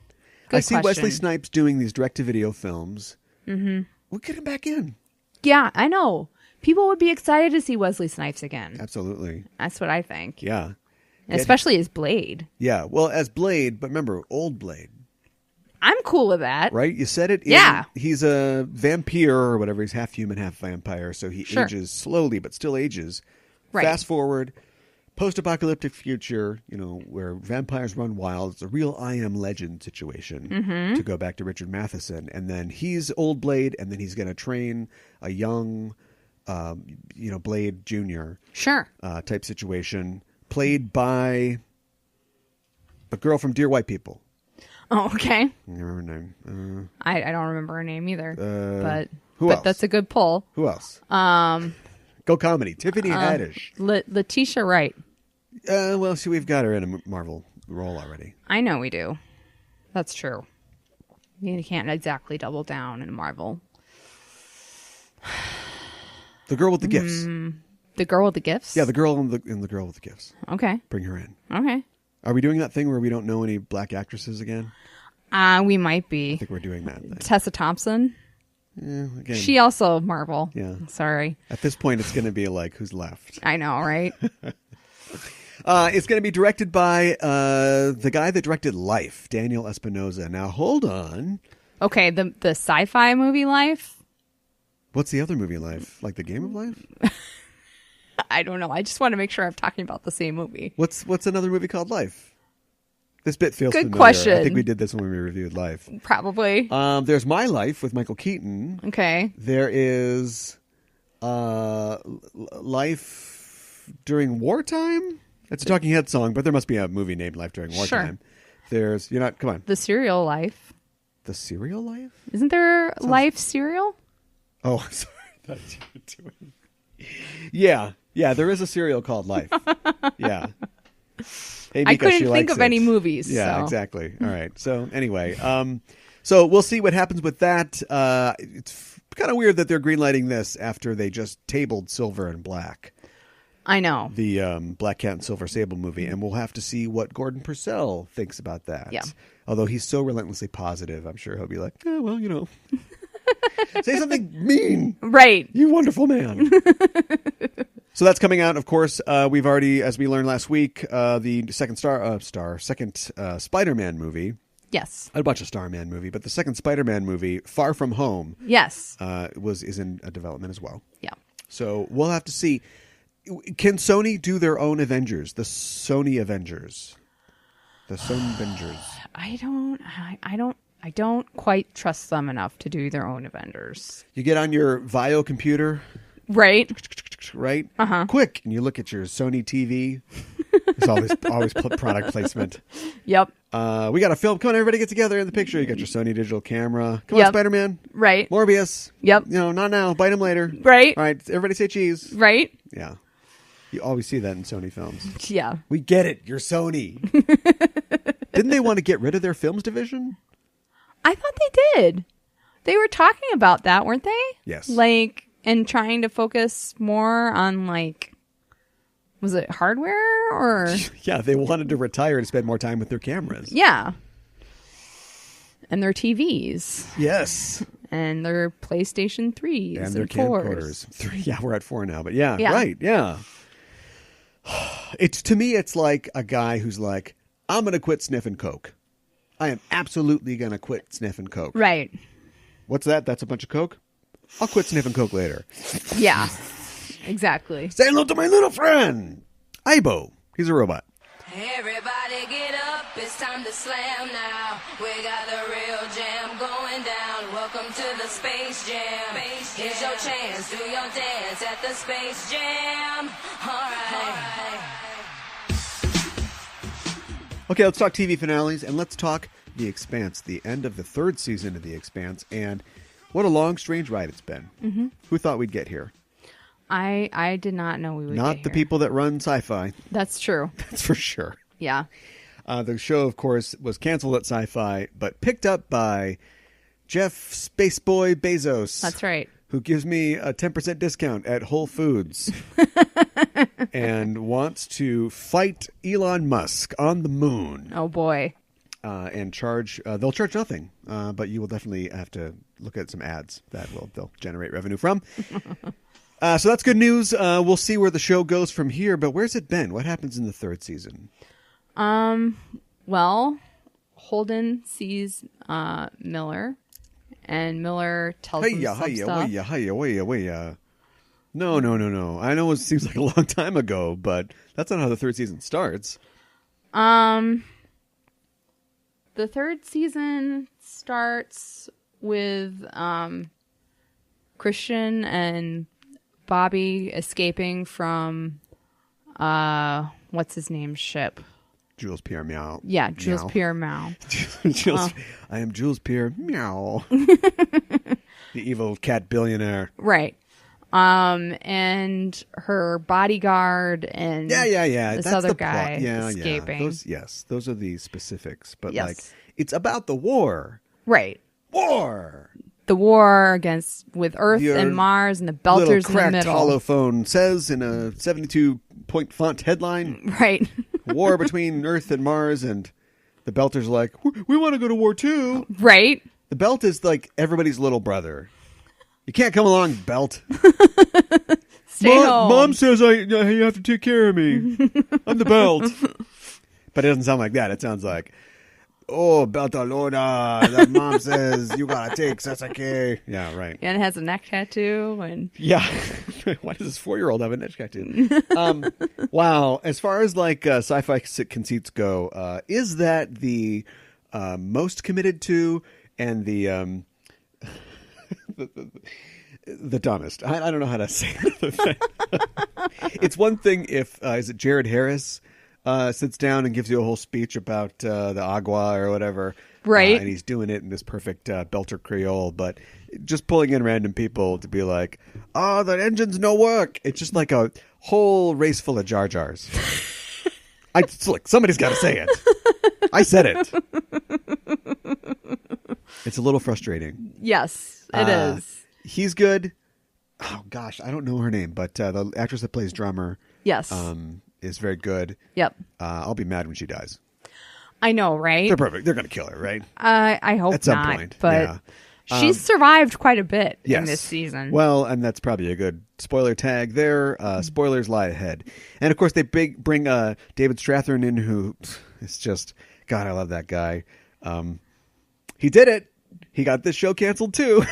Good I see question. Wesley Snipes doing these direct-to-video films. Mm-hmm. We'll get him back in. Yeah, I know. People would be excited to see Wesley Snipes again. Absolutely. That's what I think. Yeah. Especially as Blade. Yeah. Well, as Blade, but remember, old Blade, I'm cool with that. right? You said it. Yeah. He's a vampire or whatever. He's half human, half vampire. So he Sure. ages slowly, but still ages. Right. Fast forward, post-apocalyptic future, where vampires run wild. It's a real I Am Legend situation, to go back to Richard Matheson. And then he's old Blade, and then he's going to train a young, Blade Jr. Sure. Type situation, played by the girl from Dear White People. Oh, okay. I don't remember her name. I don't remember her name either. But who else? That's a good pull. Who else? Go comedy. Tiffany Haddish. Letitia Wright. Well, see, we've got her in a Marvel role already. I know we do. That's true. You can't exactly double down in Marvel. The girl with the gifts. The girl with the gifts? Yeah, the girl and the girl with the gifts. Okay. Bring her in. Okay. Are we doing that thing where we don't know any black actresses again? We might be. I think we're doing that thing. Tessa Thompson. Again, She also Marvel. Yeah. Sorry. At this point, it's going to be like, who's left? I know, right? It's going to be directed by the guy that directed Life, Daniel Espinosa. Now, hold on. Okay, the sci-fi movie Life? What's the other movie, Life? Like The Game of Life? I don't know. I just want to make sure I'm talking about the same movie. What's another movie called Life? This bit feels Good familiar. question. I think we did this when we reviewed Life. Probably. There's My Life with Michael Keaton. Okay. There is Life During Wartime. It's a Talking Head song, but there must be a movie named Life During Wartime. Sure. Come on. The Serial Life. The Serial Life? Isn't there Life Serial? Oh, I'm sorry. I thought you were doing. Yeah, there is a serial called Life. Yeah. Hey, Mika, I couldn't she think likes of it. any movies. Yeah, so. exactly. All right. So anyway, so we'll see what happens with that. It's kind of weird that they're greenlighting this after they just tabled Silver and Black. I know. The Black Cat and Silver Sable movie, and we'll have to see what Gordon Purcell thinks about that. Yeah. Although he's so relentlessly positive, I'm sure he'll be like, oh, well, you know, say something mean. Right. You wonderful man. So that's coming out, of course. We've already, as we learned last week, the second Spider-Man movie. Yes. A bunch of Starman movie, but the second Spider-Man movie, Far From Home, Yes. is in development as well. Yeah. So we'll have to see. Can Sony do their own Avengers? The Sony Avengers. The Sony Avengers. I don't quite trust them enough to do their own Avengers. You get on your Vio computer, Right. right? Uh-huh. Quick, and you look at your Sony TV. There's always product placement. Yep. We got a film. Come on, everybody get together in the picture. You got your Sony digital camera. Come on, Yep. Spider-Man. Right. Morbius. Yep. Not now. Bite him later. Right. All right, everybody say cheese. Right. Yeah. You always see that in Sony films. Yeah. We get it. You're Sony. Didn't they want to get rid of their films division? I thought they did. They were talking about that, weren't they? Yes. And trying to focus more on was it hardware or? Yeah, they wanted to retire and spend more time with their cameras. Yeah. And their TVs. Yes. And their PlayStation 3s. And their 4s. camcorders. 3, yeah, we're at 4 now, but yeah, Yeah. right, yeah. To me, it's like a guy who's like, I'm going to quit sniffing coke. I am absolutely going to quit sniffing coke. Right. What's that? That's a bunch of coke? I'll quit sniffing coke later. Yeah. Exactly. Say hello to my little friend, Aibo. He's a robot. Everybody get up, it's time to slam now. We got the real jam going down. Welcome to the Space Jam. Here's your chance, do your dance at the Space Jam. Alright. Okay, let's talk TV finales, and let's talk The Expanse, the end of the 3rd season of The Expanse, and what a long, strange ride it's been. Mm-hmm. Who thought we'd get here? I did not know we would Not get the here. people that run Sci-Fi. That's true. That's for sure. Yeah. The show, of course, was canceled at Sci-Fi, but picked up by Jeff Spaceboy Bezos. That's right. Who gives me a 10% discount at Whole Foods and wants to fight Elon Musk on the moon. Oh, boy. And they'll charge nothing, but you will definitely have to look at some ads that they'll generate revenue from. So that's good news. We'll see where the show goes from here, but where's it been? What happens in the 3rd season? Well, Holden sees Miller, and Miller tells him some stuff. No. I know it seems like a long time ago, but that's not how the 3rd season starts. The 3rd season starts with Christian and Bobby escaping from what's his name ship. Jules Pierre Meow. Yeah, Jules Meow. Pierre Meow. I am Jules Pierre Meow. The evil cat billionaire. Right. And her bodyguard and Yeah. this That's other the guy plot. escaping. Those are the specifics. But Yes. it's about the war. Right. War. the war with Earth Your and Mars, and the little Belters in the cracked middle. holophone says in a 72-point font headline, Right. war between Earth and Mars, and the Belters like, we want to go to war too. Right. The Belt is like everybody's little brother. You can't come along, Belt. Stay home. Mom says you have to take care of me. I'm the Belt. But it doesn't sound like that. It sounds like, oh, Beltalona. That mom says you gotta take Sasaki. Yeah, right. And it has a neck tattoo. And Yeah. Why does this 4-year-old have a neck tattoo? Wow. As far as like sci-fi conceits go, is that the most committed to and the the dumbest? I don't know how to say it. It's one thing if is it Jared Harris sits down and gives you a whole speech about the owkwa or whatever, Right. and he's doing it in this perfect Belter Creole, but just pulling in random people to be like, "Oh, the engines no work." It's just like a whole race full of Jar Jars. Look, somebody's got to say it. I said it. It's a little frustrating. yes, it is. He's good. Oh gosh, I don't know her name, but the actress that plays drummer, Yes. is very good. Yep. I'll be mad when she dies. I know, right? They're perfect. They're gonna kill her, right? I hope At some not. point, But yeah. she's survived quite a bit Yes. in this season. Well, and that's probably a good spoiler tag there. Spoilers lie ahead. And of course, they bring David Strathairn in, who is just, God, I love that guy. He did it. He got this show canceled too.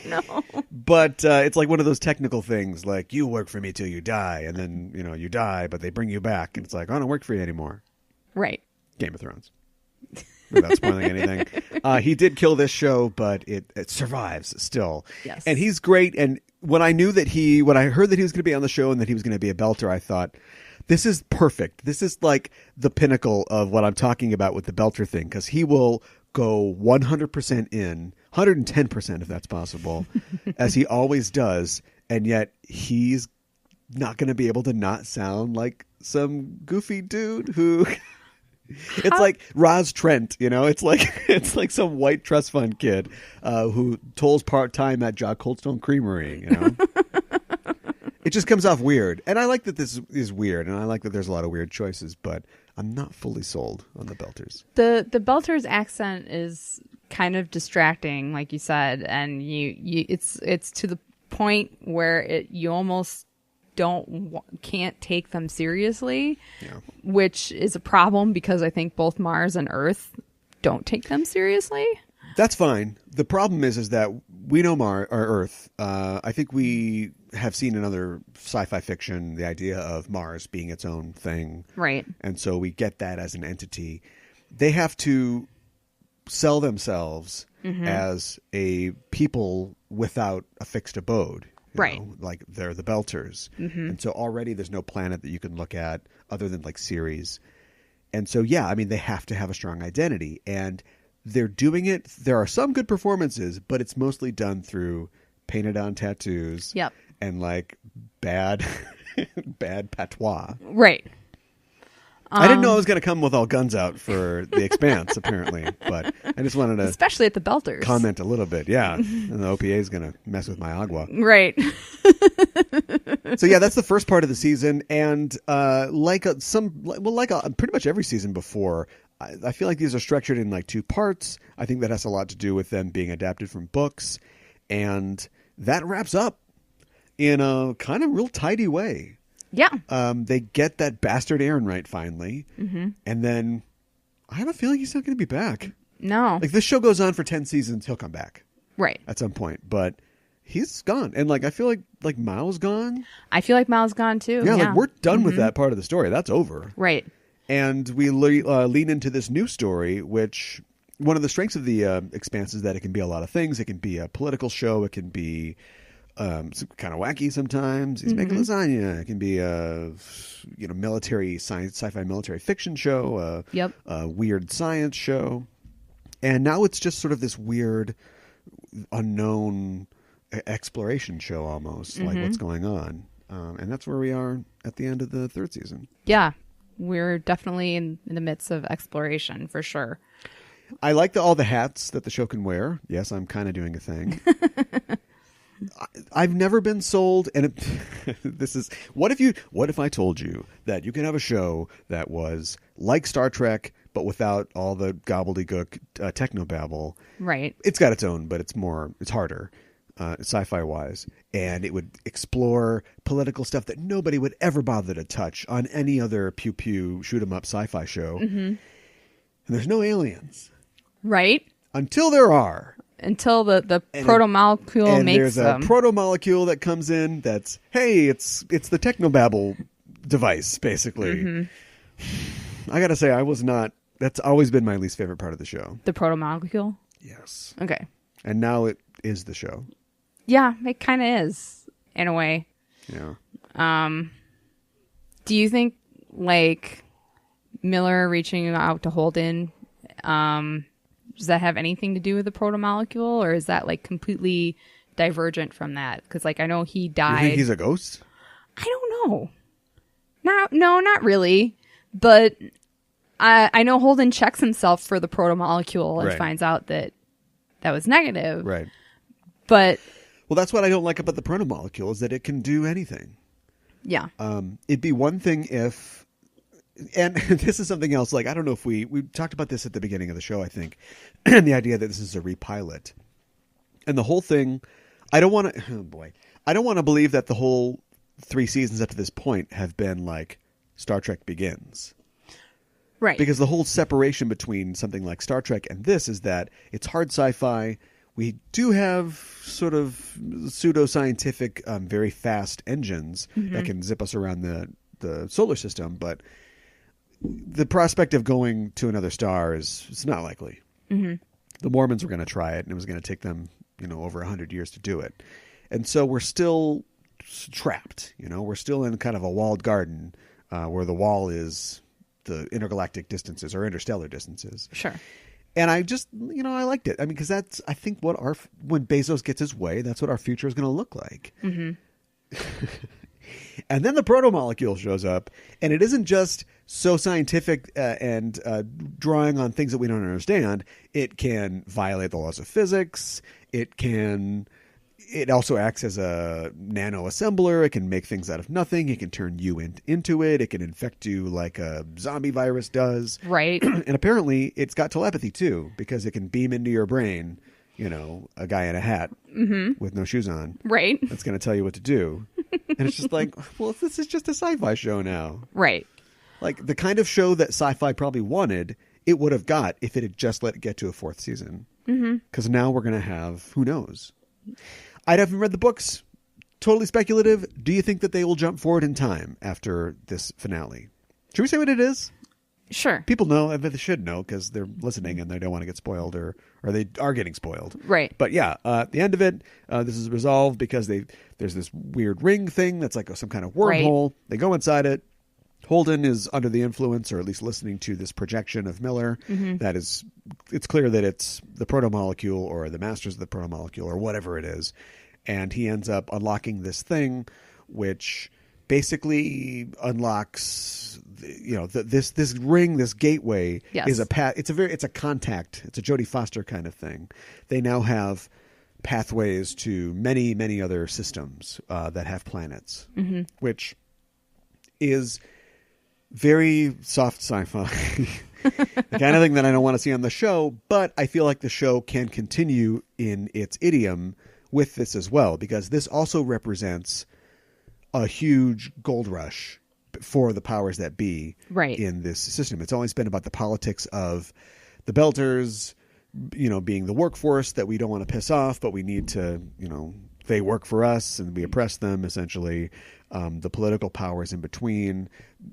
No. But it's like one of those technical things, like you work for me till you die, and then you die, but they bring you back, and it's like, I don't work for you anymore. Right. Game of Thrones. Without spoiling anything, he did kill this show, but it survives still. Yes. And he's great. And when I heard that he was going to be on the show and that he was going to be a Belter, I thought, this is perfect. This is like the pinnacle of what I'm talking about with the Belter thing, because he will go 100% in, 110% if that's possible, as he always does, and yet he's not going to be able to not sound like some goofy dude who it's like Roz Trent, it's like some white trust fund kid who tolls part-time at Jock Coldstone Creamery. It just comes off weird, and I like that this is weird, and I like that there's a lot of weird choices, but I'm not fully sold on the Belters. The Belter's accent is kind of distracting, like you said, and it's to the point where you almost can't take them seriously, Yeah. which is a problem because I think both Mars and Earth don't take them seriously. That's fine. The problem is that we know Earth. I think we have seen in other sci-fi fiction the idea of Mars being its own thing. Right. And so we get that as an entity. They have to sell themselves as a people without a fixed abode. Right. Like they're the Belters. And so already there's no planet that you can look at other than like Ceres. And so, yeah, I mean, they have to have a strong identity. And they're doing it. There are some good performances, but it's mostly done through painted on tattoos. Yep. And like bad patois. Right. I didn't know I was going to come with all guns out for the Expanse, apparently, but I just wanted to Especially at the Belters. comment a little bit. Yeah. And the OPA is going to mess with my agua. Right. So yeah, that's the first part of the season. And pretty much every season before, I feel like these are structured in like two parts. I think that has a lot to do with them being adapted from books. And that wraps up in a kind of real tidy way. Yeah. They get that bastard Aaron right finally. And then I have a feeling he's not going to be back. No. Like this show goes on for 10 seasons. He'll come back Right. at some point, but he's gone. And like, I feel like Mao's gone. I feel like Mal's gone too. Yeah. Like we're done with that part of the story. That's over. Right. And we lean into this new story, which one of the strengths of the Expanse is that it can be a lot of things. It can be a political show. It can be kind of wacky sometimes. He's making lasagna. It can be a military science, sci-fi military fiction show. A weird science show. And now it's just sort of this weird, unknown exploration show almost, like what's going on. And that's where we are at the end of the third season. Yeah. We're definitely in the midst of exploration for sure. I like all the hats that the show can wear. Yes, I'm kind of doing a thing. I've never been sold, and this is what if I told you that you can have a show that was like Star Trek but without all the gobbledygook technobabble. Right. It's got its own, but it's harder, sci-fi wise, and it would explore political stuff that nobody would ever bother to touch on any other pew pew shoot 'em up sci-fi show. Mm-hmm. And there's no aliens, right? Until there are. Until the proto-molecule makes there's a proto-molecule that comes in that's, hey, it's the technobabble device, basically. Mm-hmm. I gotta say, that's always been my least favorite part of the show. The proto-molecule? Yes. Okay. And now it is the show. Yeah, it kind of is, in a way. Yeah. Do you think, like, Miller reaching out to Holden, does that have anything to do with the proto-molecule, or is that, like, completely divergent from that? Because, like, I know he died. You think he's a ghost? I don't know. No, not really. But I know Holden checks himself for the proto-molecule and finds out that was negative. Right. But... Well, that's what I don't like about the proto-molecule, is that it can do anything. Yeah. It'd be one thing if... And this is something else, like, I don't know if we talked about this at the beginning of the show, I think, and the idea that this is a repilot. And the whole thing, I don't want to believe that the whole 3 seasons up to this point have been like Star Trek Begins. Right. Because the whole separation between something like Star Trek and this is that it's hard sci-fi. We do have sort of pseudo-scientific, very fast engines that can zip us around the solar system, but the prospect of going to another star it's not likely. Mm-hmm. The Mormons were going to try it, and it was going to take them, over 100 years to do it. And so we're still trapped, we're still in kind of a walled garden where the wall is the intergalactic distances or interstellar distances. Sure. And I just, I liked it. I mean, because that's, I think when Bezos gets his way, that's what our future is going to look like. Mm-hmm. And then the proto-molecule shows up, and it isn't just so scientific and drawing on things that we don't understand. It can violate the laws of physics. It also acts as a nano-assembler. It can make things out of nothing. It can turn you into it. It can infect you like a zombie virus does. Right. And apparently it's got telepathy too, because it can beam into your brain, a guy in a hat with no shoes on. Right. That's going to tell you what to do. And it's just like, well, this is just a sci-fi show now. Right. Like the kind of show that sci-fi probably wanted, it would have got if it had just let it get to a 4th season. Because now we're going to have, who knows? I haven't read the books. Totally speculative. Do you think that they will jump forward in time after this finale? Should we say what it is? Sure. People know, I bet they should know because they're listening and they don't want to get spoiled or they are getting spoiled. Right. But yeah, at the end of it, this is resolved because there's this weird ring thing that's like some kind of wormhole. Right. They go inside it. Holden is under the influence, or at least listening to this projection of Miller. That is, it's clear that it's the proto-molecule or the masters of the proto-molecule or whatever it is. And he ends up unlocking this thing, which basically unlocks, this ring, this gateway is a path. It's a contact. It's a Jodie Foster kind of thing. They now have pathways to many, many other systems that have planets, which is very soft sci-fi. The kind of thing that I don't want to see on the show, but I feel like the show can continue in its idiom with this as well, because this also represents a huge gold rush for the powers that be in this system. It's always been about the politics of the Belters, being the workforce that we don't want to piss off, but we need to, they work for us and we oppress them, essentially. The political powers in between,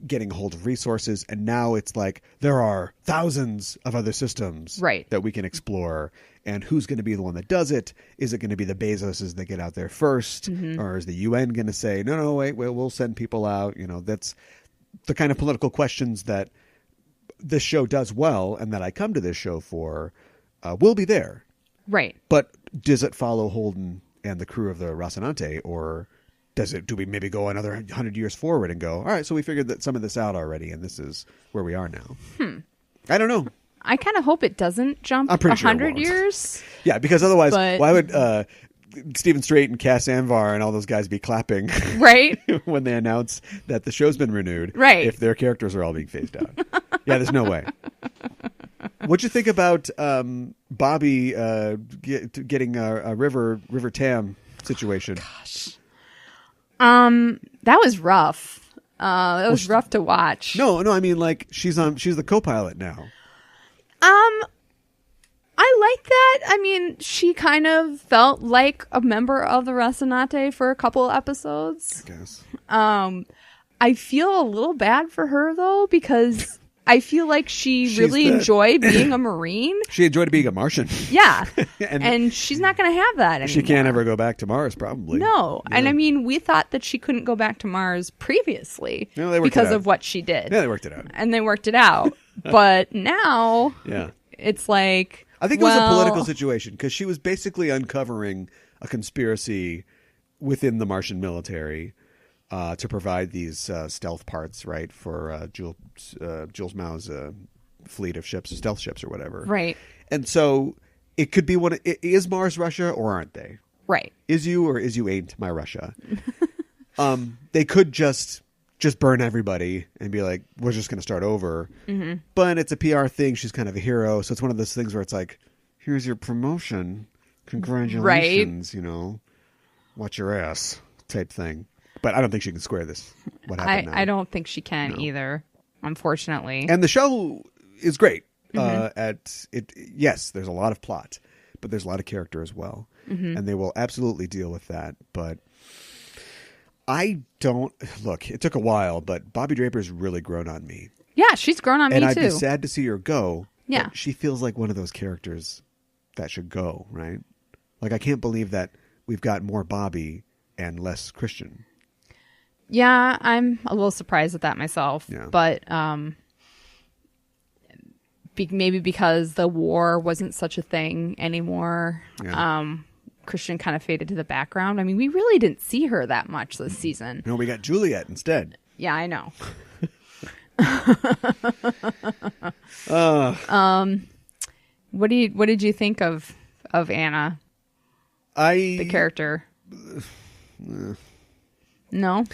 getting a hold of resources. And now it's like there are thousands of other systems that we can explore. And who's going to be the one that does it? Is it going to be the Bezoses that get out there first? Or is the UN going to say, no, wait, we'll send people out? That's the kind of political questions that this show does well and that I come to this show for will be there. Right. But does it follow Holden and the crew of the Rocinante, or do we maybe go another 100 years forward and go, all right, so we figured that some of this out already, and this is where we are now? I don't know. I kind of hope it doesn't jump I'm pretty sure it 100 won't. years. Yeah, because otherwise, But- why would Stephen Strait and Cass Anvar and all those guys be clapping Right? when they announce that the show's been renewed? Right. If their characters are all being phased out. Yeah, there's no way. What'd you think about Bobby getting a River Tam situation? That was rough. That was rough to watch. No, I mean, like, she's the co-pilot now. I like that. I mean, she kind of felt like a member of the Rocinante for a couple episodes. I guess. I feel a little bad for her, though, because I feel like she really the- enjoyed being a Marine. She enjoyed being a Martian. Yeah. And- and she's not going to have that anymore. She can't ever go back to Mars, probably. No. Yeah. And I mean, we thought that she couldn't go back to Mars previously No, they worked it because out. of what she did. Yeah, they worked it out. And they worked it out. But now Yeah. it's like, I think it was a political situation because she was basically uncovering a conspiracy within the Martian military to provide these stealth parts, right, for Jules Mao's fleet of ships, stealth ships or whatever. Right. And so it could be one. Is Mars Russia or aren't they? Right. Is you or is you ain't my Russia? They could just burn everybody and be like, we're just going to start over. Mm-hmm. But it's a PR thing. She's kind of a hero. So it's one of those things where it's like, here's your promotion. Congratulations, you know, watch your ass type thing. But I don't think she can square this. What happened now. I don't think she can either, unfortunately. And the show is great. Yes, there's a lot of plot, but there's a lot of character as well. Mm-hmm. And they will absolutely deal with that. But I don't look, it took a while, but Bobby Draper's really grown on me. Yeah, she's grown on me And I'd too. be sad to see her go. Yeah. But she feels like one of those characters that should go, right? Like, I can't believe that we've got more Bobby and less Christian. Yeah, I'm a little surprised at that myself. Yeah. But maybe because the war wasn't such a thing anymore. Yeah. Christian kind of faded to the background. I mean, we really didn't see her that much this season. No, we got Juliet instead. Yeah, I know. What did you think of Anna, the character? No?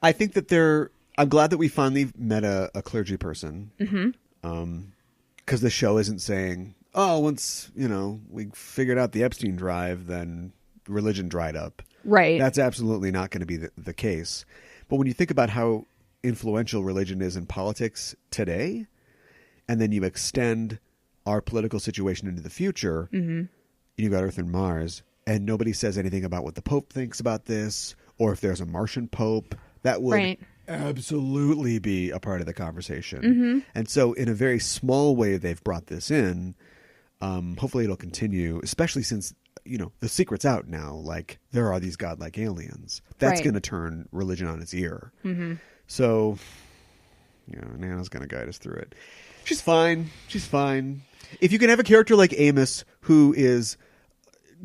I think that I'm glad that we finally met a clergy person. Mm-hmm. Because the show isn't saying, oh, once, we figured out the Epstein drive, then religion dried up. Right. That's absolutely not going to be the case. But when you think about how influential religion is in politics today, and then you extend our political situation into the future, you've got Earth and Mars, and nobody says anything about what the Pope thinks about this, or if there's a Martian Pope, that would absolutely be a part of the conversation. Mm-hmm. And so in a very small way, they've brought this in. Hopefully it'll continue, especially since, the secret's out now. Like, there are these godlike aliens. That's going to turn religion on its ear. Mm-hmm. So, Nana's going to guide us through it. She's fine. If you can have a character like Amos who is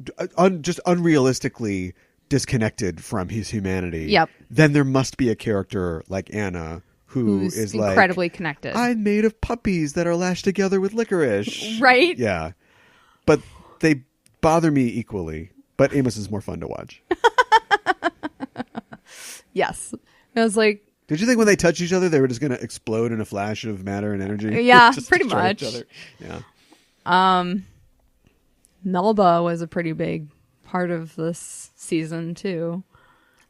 just unrealistically disconnected from his humanity, then there must be a character like Anna who's is incredibly like, connected. I'm made of puppies that are lashed together with licorice. Right? Yeah. But they bother me equally. But Amos is more fun to watch. Yes. I was like, did you think when they touched each other, they were just going to explode in a flash of matter and energy? Yeah, Just pretty destroy much. each other? Yeah. Melba was a pretty big part of this season too.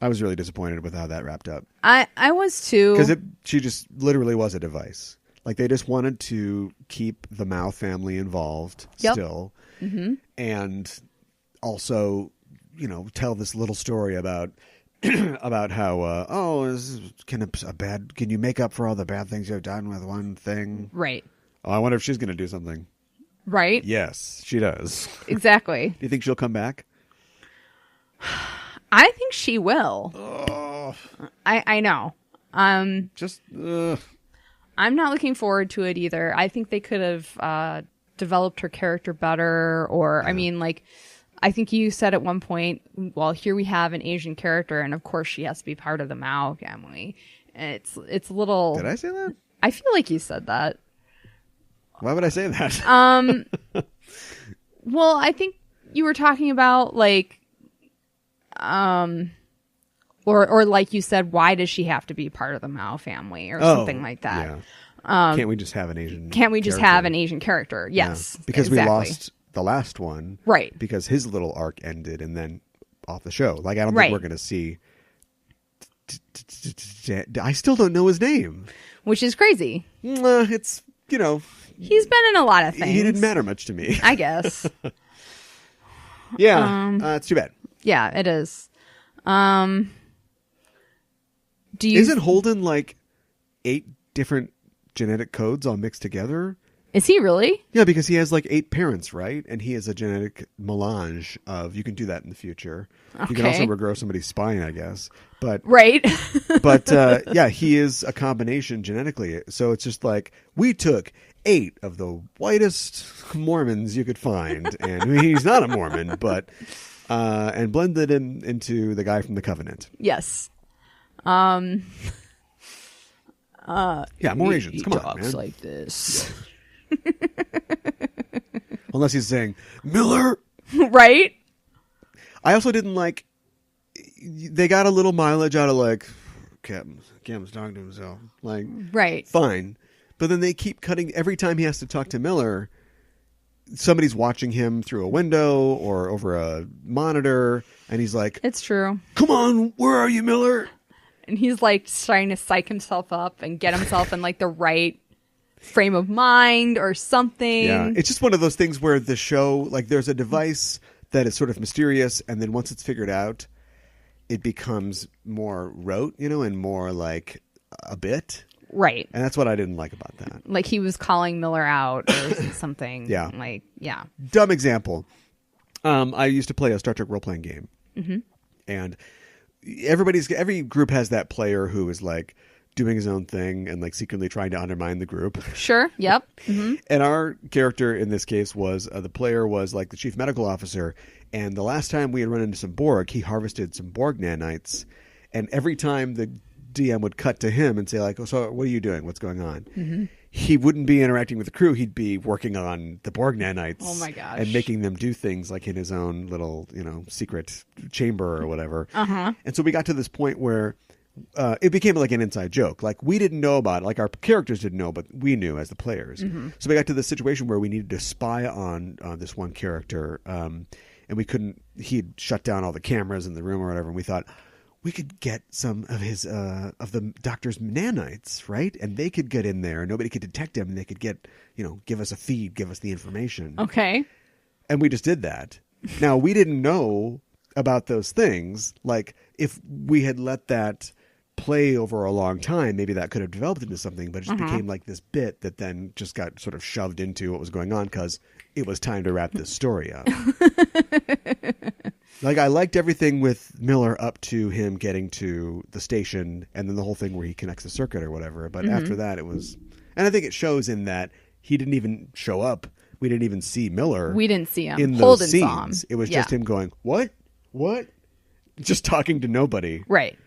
I was really disappointed with how that wrapped up. I was too. Because she just literally was a device. Like, they just wanted to keep the Mao family involved still. Mm-hmm. And also, tell this little story about about how, can you make up for all the bad things you've done with one thing? Right. Oh, I wonder if she's going to do something. Right? Yes, she does. Exactly. Do you think she'll come back? I think she will. Oh. I know. I'm not looking forward to it either. I think they could have developed her character better, or I mean, like, I think you said at one point, well, here we have an Asian character, and of course she has to be part of the Mao family. And it's a little. Did I say that? I feel like you said that. Why would I say that? Well, I think you were talking about like, or like you said, why does she have to be part of the Mao family or something like that? Yeah. Can't we just have an Asian? Character? Yes, yeah. Because exactly. we lost the last one, right? Because his little arc ended and then off the show. Like I don't think we're going to see. I still don't know his name, which is crazy. It's he's been in a lot of things. He didn't matter much to me, I guess. Yeah, it's too bad. Yeah, it is. Isn't Holden like 8 different genetic codes all mixed together? Is he really? Yeah, because he has like 8 parents, right? And he is a genetic melange of. You can do that in the future. Okay. You can also regrow somebody's spine, I guess. But right. But yeah, he is a combination genetically. So it's just like we took 8 of the whitest Mormons you could find, and I mean, he's not a Mormon, but and blended him into the guy from the Covenant. Yes. Yeah, more Asians. Come on, talks man. like this. Yeah. Unless he's saying Miller, right? I also didn't like. They got a little mileage out of like Captain's talking to himself, like right, fine, but then they keep cutting every time he has to talk to Miller. Somebody's watching him through a window or over a monitor, and he's like, "It's true. Come on, where are you, Miller?" And he's like trying to psych himself up and get himself in like the right frame of mind or something. Yeah, it's just one of those things where the show, like, there's a device that is sort of mysterious, and then once it's figured out, it becomes more rote, and more like a bit. Right. And that's what I didn't like about that. Like he was calling Miller out or something. Yeah. Like, yeah. Dumb example. I used to play a Star Trek role-playing game. Mm-hmm. And every group has that player who is like doing his own thing and like secretly trying to undermine the group. Sure. Yep. Mm-hmm. And our character in this case was the player was like the chief medical officer. And the last time we had run into some Borg, he harvested some Borg nanites. And every time the DM would cut to him and say like, "Oh, so what are you doing? What's going on?" Mm-hmm. He wouldn't be interacting with the crew. He'd be working on the Borg nanites. Oh my gosh. And making them do things like in his own little, secret chamber or whatever. Uh-huh. And so we got to this point where it became like an inside joke. Like we didn't know about it. Like our characters didn't know, but we knew as the players. Mm-hmm. So we got to this situation where we needed to spy on this one character. And we couldn't, he'd shut down all the cameras in the room or whatever. And we thought, we could get some of his of the doctor's nanites, right? And they could get in there. Nobody could detect him, and they could get, give us a feed, give us the information. Okay. And we just did that. Now we didn't know about those things. Like if we had let that play over a long time, maybe that could have developed into something. But it just became like this bit that then just got sort of shoved into what was going on because it was time to wrap this story up. Like, I liked everything with Miller up to him getting to the station and then the whole thing where he connects the circuit or whatever. But after that, it was... And I think it shows in that he didn't even show up. We didn't even see Miller. We didn't see him. In those Holden scenes. saw him. It was just him going, what? What? Just talking to nobody. Right.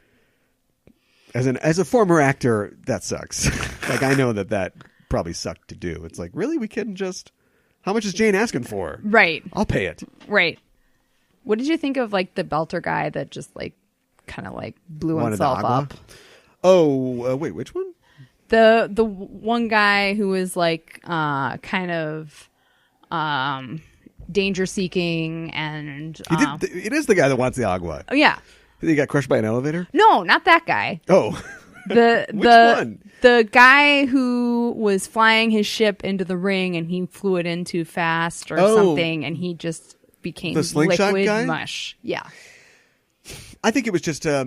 As a former actor, that sucks. Like, I know that probably sucked to do. It's like, really? We couldn't just... How much is Jane asking for? Right. I'll pay it. Right. What did you think of like the belter guy that just like kind of like blew himself up? Oh, wait, which one? The one guy who was like kind of danger seeking and it is the guy that wants the agua. Oh yeah. He got crushed by an elevator? No, not that guy. Oh. Which one? The guy who was flying his ship into the ring and he flew it in too fast or something and he just became the slingshot liquid guy? mush. Yeah. I think it was just a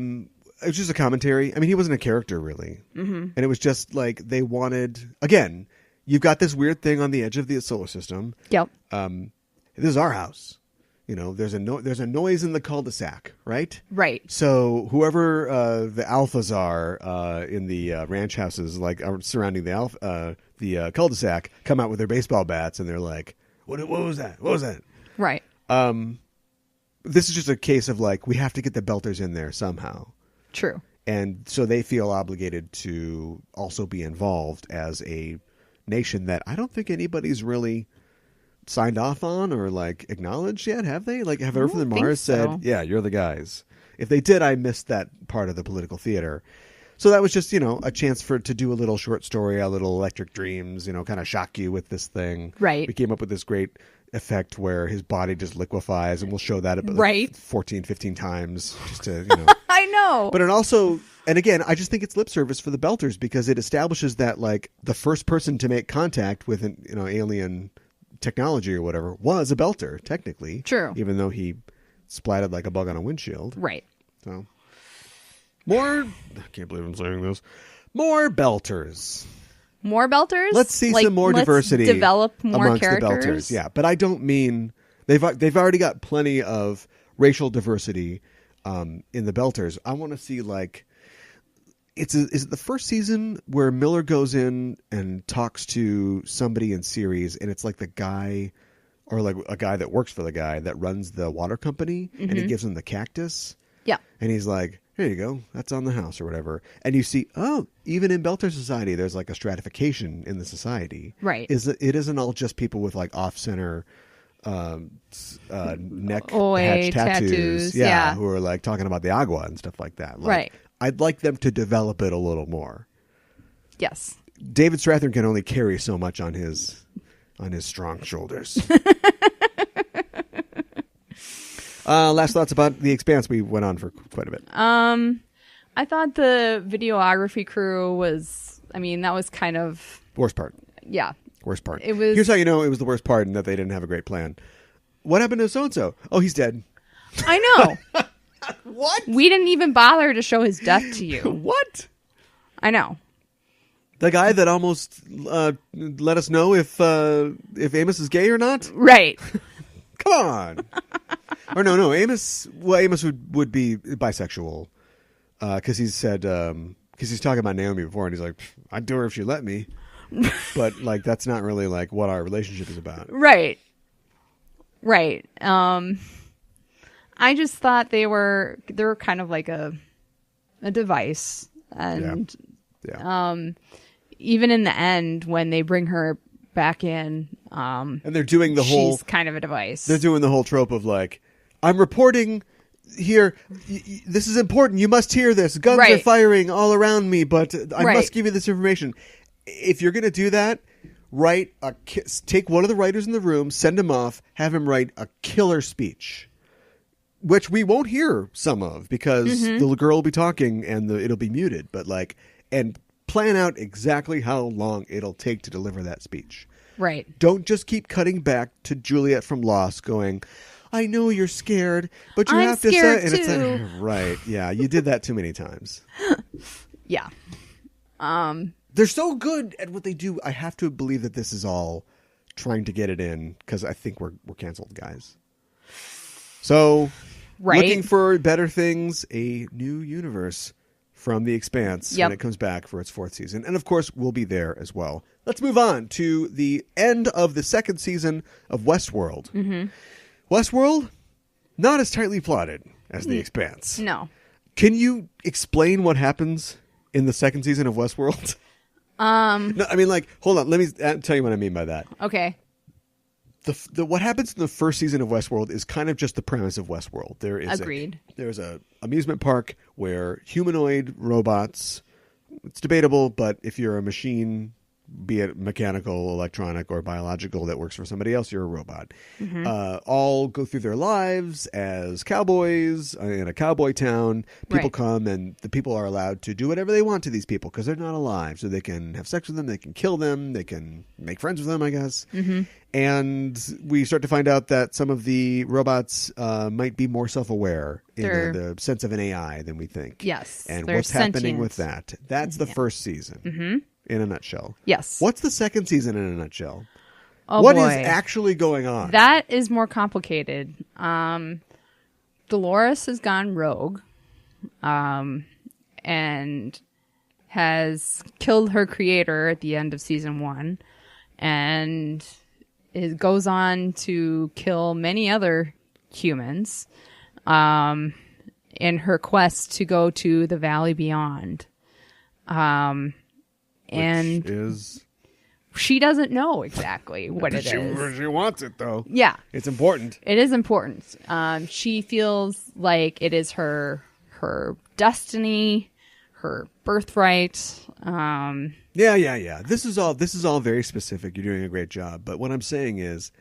commentary. I mean, he wasn't a character really. Mm-hmm. And it was just like they wanted, again, you've got this weird thing on the edge of the solar system. Yep. This is our house. There's a noise in the cul-de-sac, right? Right. So whoever the alphas are in the ranch houses, like surrounding the cul-de-sac, come out with their baseball bats, and they're like, "What was that? What was that?" Right. This is just a case of like we have to get the belters in there somehow. True. And so they feel obligated to also be involved as a nation that I don't think anybody's really signed off on or like acknowledged yet, have they? Like, have Earth and Mars said, yeah, you're the guys? If they did, I missed that part of the political theater. So that was just, a chance to do a little short story, a little Electric Dreams, kind of shock you with this thing. Right. We came up with this great effect where his body just liquefies, and we'll show that about right. 14, 15 times just to, I know. But it also, and again, I just think it's lip service for the Belters because it establishes that like the first person to make contact with an alien technology or whatever was a Belter, technically. True. Even though he splatted like a bug on a windshield. Right. So more, I can't believe I'm saying this. More Belters. More Belters? Let's see some more diversity. Develop more amongst characters. The Belters. Yeah, but I don't mean they've already got plenty of racial diversity in the Belters. I want to see like is it the first season where Miller goes in and talks to somebody in Ceres, and it's like the guy or like a guy that works for the guy that runs the water company, and he gives him the cactus. Yeah. And he's like, here you go. That's on the house or whatever. And you see, even in Belter society, there's like a stratification in the society. Right. It isn't all just people with like off-center neck patch patch tattoos. Yeah. Who are like talking about the owkwa and stuff like that. Like, right. I'd like them to develop it a little more. Yes. David Strathairn can only carry so much on his strong shoulders. Last thoughts about The Expanse. We went on for quite a bit. I thought the videography crew was, that was kind of... Worst part. Yeah. Worst part. It was... Here's how you know it was the worst part and that they didn't have a great plan. What happened to so-and-so? Oh, he's dead. I know. What? We didn't even bother to show his death to you. What? I know. The guy that almost let us know if Amos is gay or not? Right. Come on. Or no, Amos. Well, Amos would be bisexual because he said because he's talking about Naomi before, and he's like, I'd do her if she let me, but like that's not really like what our relationship is about. Right. I just thought they were kind of like a device, and even in the end when they bring her back in, and they're doing the whole, she's kind of a device. They're doing the whole trope of like, I'm reporting here. This is important. You must hear this. Guns are firing all around me, but I must give you this information. If you're going to do that, take one of the writers in the room, send him off, have him write a killer speech, which we won't hear some of because the girl will be talking and it'll be muted. But and plan out exactly how long it'll take to deliver that speech. Right. Don't just keep cutting back to Juliet from Lost going, I know you're scared, but you have to say, and it's like, right. Yeah. You did that too many times. Yeah. They're so good at what they do. I have to believe that this is all trying to get it in because I think we're canceled, guys. So looking for better things, a new universe from The Expanse when it comes back for its 4th season. And of course, we'll be there as well. Let's move on to the end of the 2nd season of WestWorld. Mm-hmm. WestWorld, not as tightly plotted as The Expanse. No. Can you explain what happens in the 2nd season of WestWorld? No, hold on. Let me tell you what I mean by that. Okay. What happens in the 1st season of WestWorld is kind of just the premise of WestWorld. There is there's a amusement park where humanoid robots, it's debatable, but if you're a machine, be it mechanical, electronic, or biological that works for somebody else, you're a robot. Mm-hmm. All go through their lives as cowboys in a cowboy town. People come and the people are allowed to do whatever they want to these people because they're not alive. So they can have sex with them, they can kill them, they can make friends with them, I guess. Mm-hmm. And we start to find out that some of the robots might be more self-aware in the sense of an AI than we think. Yes. And what's happening with that. That's the 1st season. Mm-hmm. In a nutshell. Yes. What's the 2nd season in a nutshell? Oh, what boy. is actually going on? That is more complicated. Dolores has gone rogue and has killed her creator at the end of season 1 and it goes on to kill many other humans in her quest to go to the Valley Beyond. And is she doesn't know exactly what it is. She wants it, though. Yeah. It's important. It is important. She feels like it is her destiny, her birthright. Yeah. This is all very specific. You're doing a great job. But what I'm saying is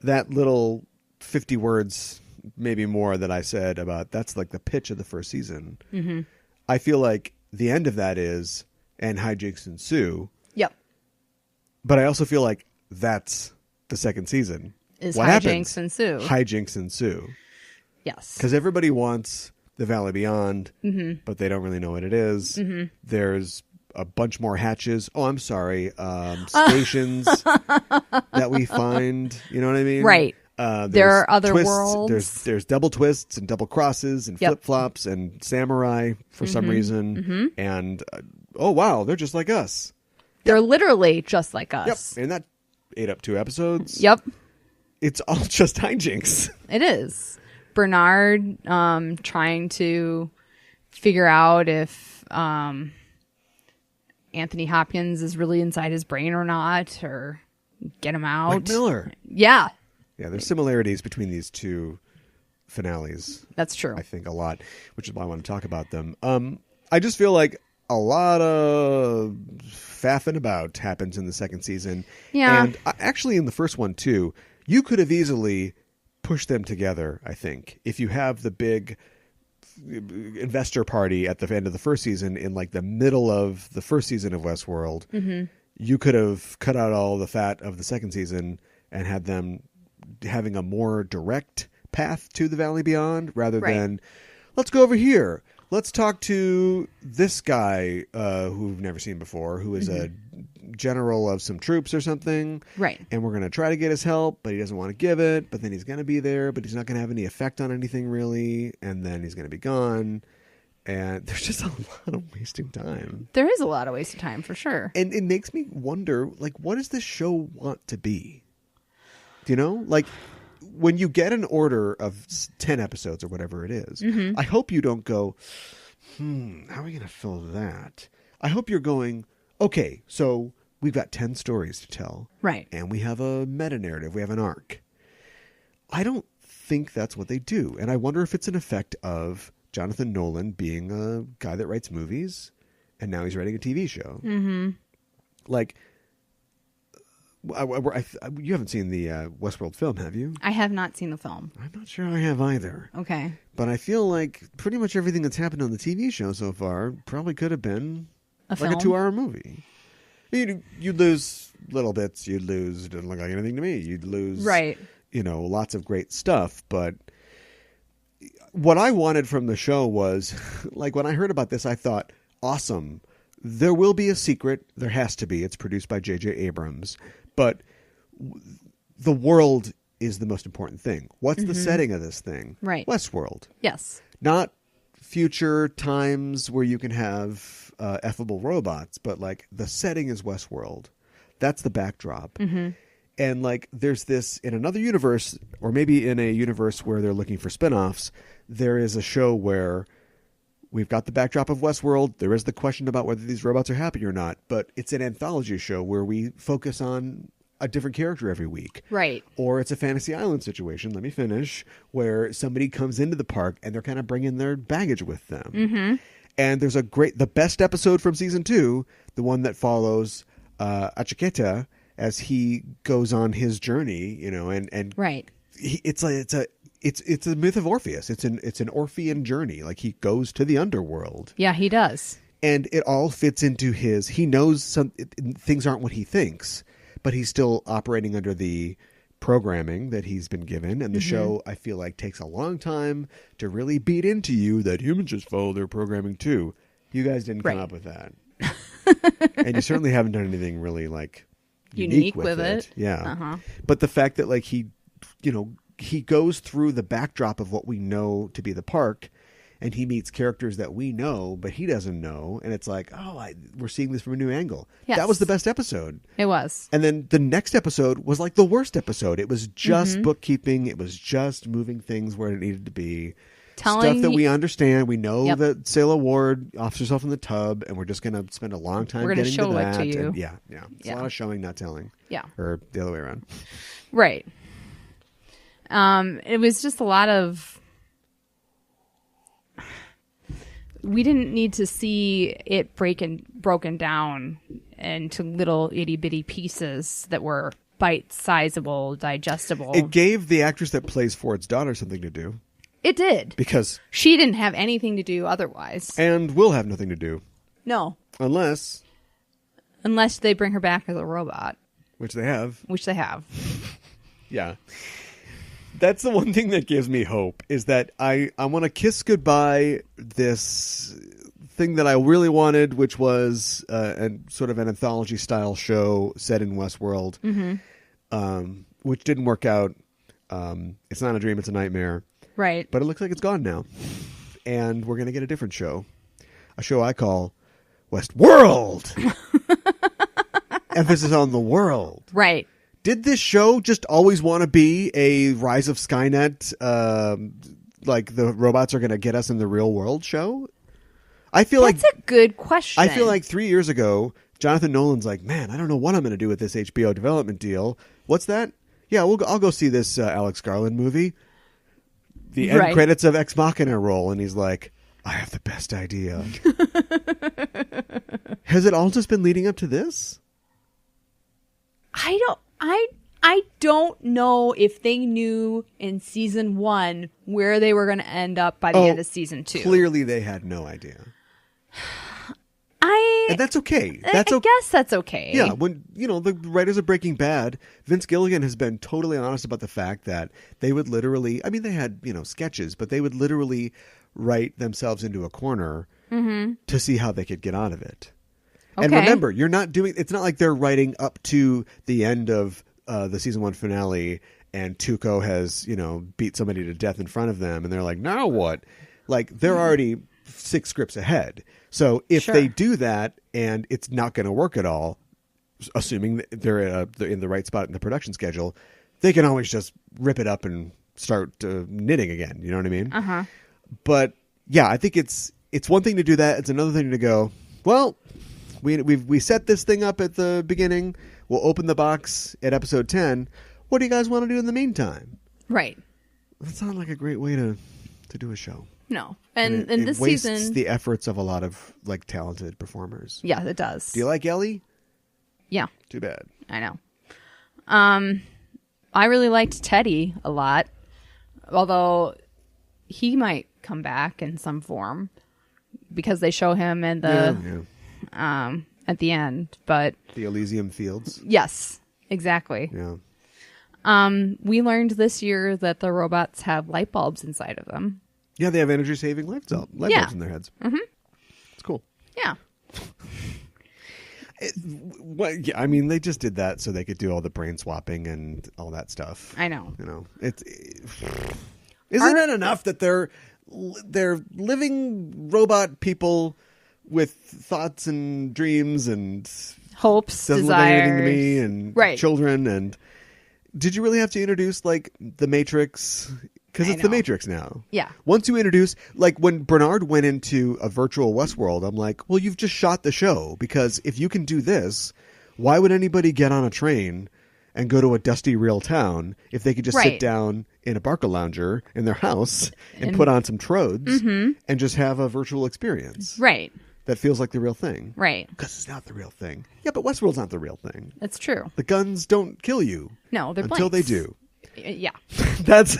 that little 50 words, maybe more, that I said about that's like the pitch of the first season. Mm-hmm. I feel like the end of that is, and hijinks ensue. Yep. But I also feel like that's the second season. Is what hijinks happens? ensue. Hijinks ensue. Yes. Because everybody wants the Valley Beyond, mm-hmm. but they don't really know what it is. Mm-hmm. There's a bunch more hatches. Oh, I'm sorry. Stations that we find. You know what I mean? Right. There are other twists. worlds. There's double twists and double crosses and flip flops and samurai for some reason. Mm-hmm. And oh wow, they're just like us. They're literally just like us. Yep. And that ate up 2 episodes. Yep. It's all just hijinks. It is. Bernard trying to figure out if Anthony Hopkins is really inside his brain or not, or get him out. Like Miller. Yeah. Yeah, there's similarities between these two finales. That's true. I think a lot, which is why I want to talk about them. I just feel like a lot of faffing about happens in the second season. Yeah. And actually in the first one too, you could have easily pushed them together, I think. If you have the big investor party at the end of the first season in like the middle of the first season of WestWorld, mm-hmm. you could have cut out all the fat of the second season and had them having a more direct path to the Valley Beyond rather than let's go over here. Let's talk to this guy who we've never seen before, who is a general of some troops or something. Right. And we're going to try to get his help, but he doesn't want to give it. But then he's going to be there, but he's not going to have any effect on anything really. And then he's going to be gone. And there's just a lot of wasting time. There is a lot of wasted time for sure. And it makes me wonder, like, what does this show want to be? Do you know? Like, when you get an order of 10 episodes or whatever it is, mm-hmm. I hope you don't go, how are we going to fill that? I hope you're going, okay, so we've got 10 stories to tell. Right. And we have a meta-narrative. We have an arc. I don't think that's what they do. And I wonder if it's an effect of Jonathan Nolan being a guy that writes movies, and now he's writing a TV show. Mm-hmm. Like, you haven't seen the WestWorld film, have you? I have not seen the film. I'm not sure I have either. Okay. But I feel like pretty much everything that's happened on the TV show so far probably could have been a 2-hour movie. You'd lose little bits. You'd lose, didn't look like anything to me. You'd lose, lots of great stuff. But what I wanted from the show was, like, when I heard about this, I thought, awesome. There will be a secret. There has to be. It's produced by J.J. Abrams. But the world is the most important thing. What's the setting of this thing? Right. WestWorld. Yes. Not future times where you can have effable robots, but like the setting is WestWorld. That's the backdrop. Mm-hmm. And like there's this in another universe, or maybe in a universe where they're looking for spinoffs, there is a show where we've got the backdrop of WestWorld. There is the question about whether these robots are happy or not, but it's an anthology show where we focus on a different character every week. Right. Or it's a Fantasy Island situation, let me finish, where somebody comes into the park and they're kind of bringing their baggage with them. Mm-hmm. And there's the best episode from season 2, the one that follows Achiketa as he goes on his journey, and right. It's a myth of Orpheus. It's an Orphean journey. Like he goes to the underworld. Yeah, he does. And it all fits into he knows things aren't what he thinks, but he's still operating under the programming that he's been given. And the show, I feel like, takes a long time to really beat into you that humans just follow their programming too. You guys didn't come up with that. And you certainly haven't done anything really like unique with it. Yeah. Uh-huh. But the fact that like he goes through the backdrop of what we know to be the park, and he meets characters that we know, but he doesn't know. And it's like, we're seeing this from a new angle. Yes. That was the best episode. It was. And then the next episode was like the worst episode. It was just bookkeeping. It was just moving things where it needed to be. telling stuff that we understand. We know Yep. that Sailor Ward offs herself in the tub, and we're just going to spend a long time We're gonna getting show to it that. to you. And yeah. It's a lot of showing, not telling. Yeah. Or the other way around. Right. It was just a lot of. We didn't need to see it broken down into little itty bitty pieces that were bite-sizable, digestible. It gave the actress that plays Ford's daughter something to do. It did. Because. She didn't have anything to do otherwise. And will have nothing to do. No. Unless they bring her back as a robot. Which they have. Yeah. That's the one thing that gives me hope, is that I want to kiss goodbye this thing that I really wanted, which was sort of an anthology-style show set in WestWorld, which didn't work out. It's not a dream, it's a nightmare. Right. But it looks like it's gone now. And we're going to get a different show. A show I call WestWorld. Emphasis on the world. Right. Did this show just always want to be a Rise of Skynet, like the robots are going to get us in the real world show? I feel That's a good question. I feel like 3 years ago, Jonathan Nolan's like, man, I don't know what I'm going to do with this HBO development deal. What's that? Yeah, I'll go see this Alex Garland movie. The end credits of Ex Machina roll, and he's like, I have the best idea. Has it all just been leading up to this? I don't know if they knew in season 1 where they were going to end up by the end of season 2. Clearly they had no idea. And that's okay. I guess that's okay. Yeah, when the writers of Breaking Bad, Vince Gilligan has been totally honest about the fact that they would literally, I mean, they had, sketches, but they would literally write themselves into a corner to see how they could get out of it. Okay. And remember, it's not like they're writing up to the end of the season 1 finale and Tuco has, beat somebody to death in front of them and they're like, now what? Like, they're already 6 scripts ahead. So if they do that and it's not going to work at all, assuming that they're in the right spot in the production schedule, they can always just rip it up and start knitting again. You know what I mean? Uh-huh. But yeah, I think it's one thing to do that. It's another thing to go, well, we set this thing up at the beginning. We'll open the box at episode 10. What do you guys want to do in the meantime? Right. That's not like a great way to do a show. No. And this wastes season, the efforts of a lot of like talented performers. Yeah, it does. Do you like Ellie? Yeah. Too bad. I know. I really liked Teddy a lot, although he might come back in some form because they show him in the at the end. But the Elysium Fields. Yes, exactly. Yeah. We learned this year that the robots have light bulbs inside of them. Yeah, they have energy-saving light bulbs in their heads. Mm-hmm. It's cool. Yeah. I mean, they just did that so they could do all the brain swapping and all that stuff. I know. Isn't it enough that they're living robot people with thoughts and dreams and hopes, doesn't desires, look like anything to me, and children? And did you really have to introduce like the Matrix? Because it's the Matrix now. Yeah. Once you introduce, like when Bernard went into a virtual Westworld, I'm like, well, you've just shot the show. Because if you can do this, why would anybody get on a train and go to a dusty real town if they could just sit down in a Barca lounger in their house and put on some trodes and just have a virtual experience? Right. That feels like the real thing. Right. Because it's not the real thing. Yeah, but Westworld's not the real thing. That's true. The guns don't kill you. No, they're until blanks. they do. Yeah. That's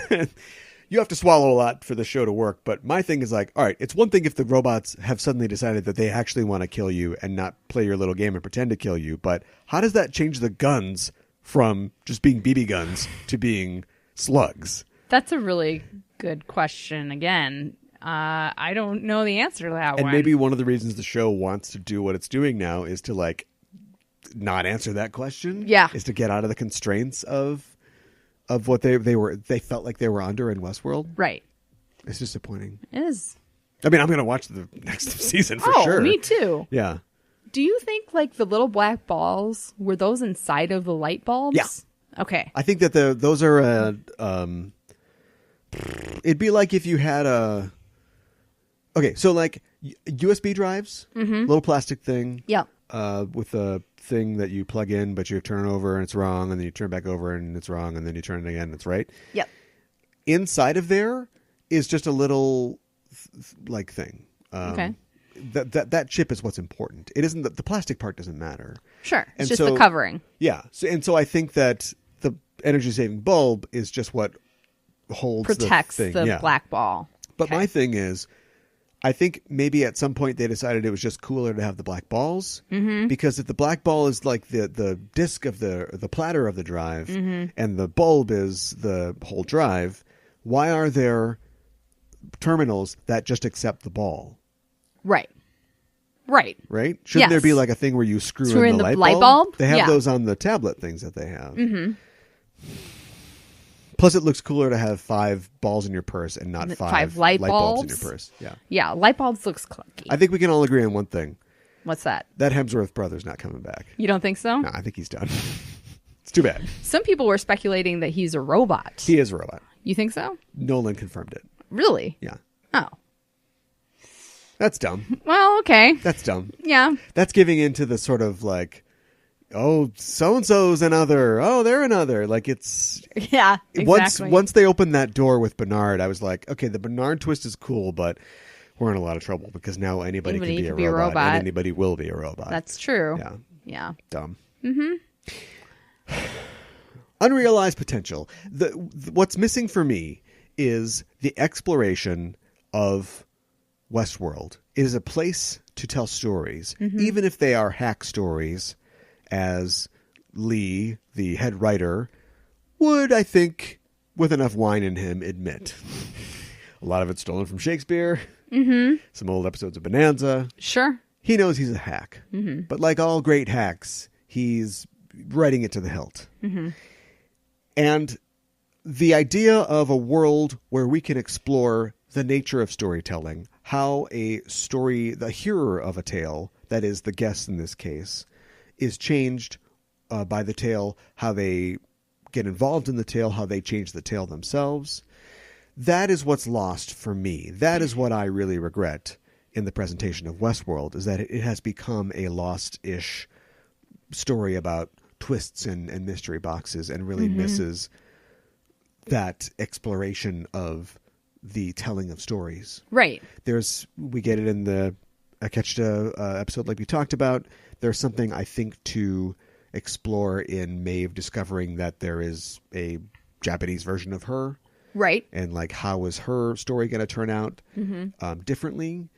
you have to swallow a lot for the show to work. But my thing is like, all right, it's one thing if the robots have suddenly decided that they actually want to kill you and not play your little game and pretend to kill you. But how does that change the guns from just being BB guns to being slugs? That's a really good question. Again, I don't know the answer to that one. And maybe one of the reasons the show wants to do what it's doing now is to like not answer that question. Yeah. Is to get out of the constraints of what they felt like they were under in Westworld. Right. It's disappointing. It is. I mean, I'm going to watch the next season for sure. Oh, me too. Yeah. Do you think like the little black balls, were those inside of the light bulbs? Yeah. Okay. I think that those are It'd be like if you had a... Okay, so like USB drives, little plastic thing. Yep. With a thing that you plug in, but you turn it over and it's wrong, and then you turn it back over and it's wrong, and then you turn it again and it's right. Yep. Inside of there is just a little like thing. Okay. That chip is what's important. It isn't the plastic part doesn't matter. Sure. It's And just so- the covering. Yeah. So I think that the energy saving bulb is just what holds Protects the thing. the Yeah. black ball. But Okay. my thing is, I think maybe at some point they decided it was just cooler to have the black balls, because if the black ball is like the disc of the platter of the drive, and the bulb is the whole drive, why are there terminals that just accept the ball? Right. Right. Right? Shouldn't there Yes. be like a thing where you screw Screw in in the the light light bulb? They have Yeah. those on the tablet things that they have. Plus, it looks cooler to have 5 balls in your purse and not 5 light bulbs in your bulbs? purse. Yeah. Yeah. Light bulbs looks clunky. I think we can all agree on one thing. What's that? That Hemsworth brother's not coming back. You don't think so? No, I think he's done. It's too bad. Some people were speculating that he's a robot. He is a robot. You think so? Nolan confirmed it. Really? Yeah. Oh. That's dumb. Well, okay. That's dumb. Yeah. That's giving into the sort of like, oh, so-and-so's another. Oh, they're another. Like it's... Yeah. Exactly. Once they opened that door with Bernard, I was like, okay, the Bernard twist is cool, but we're in a lot of trouble because now anybody can be a robot and anybody will be a robot. That's true. Yeah. Yeah. Dumb. Unrealized potential. What's missing for me is the exploration of WestWorld. It is a place to tell stories, even if they are hack stories, as Lee, the head writer, would, I think, with enough wine in him, admit. A lot of it's stolen from Shakespeare, some old episodes of Bonanza. Sure. He knows he's a hack. But like all great hacks, he's writing it to the hilt. And the idea of a world where we can explore the nature of storytelling, how a story, the hearer of a tale, that is the guest in this case, is changed by the tale, how they get involved in the tale, how they change the tale themselves. That is what's lost for me. That is what I really regret in the presentation of WestWorld, is that it has become a lost-ish story about twists and mystery boxes and really misses that exploration of the telling of stories. Right. We get it in the Akechta episode like we talked about. There's something I think to explore in Maeve discovering that there is a Japanese version of her. Right. And like, how is her story going to turn out differently,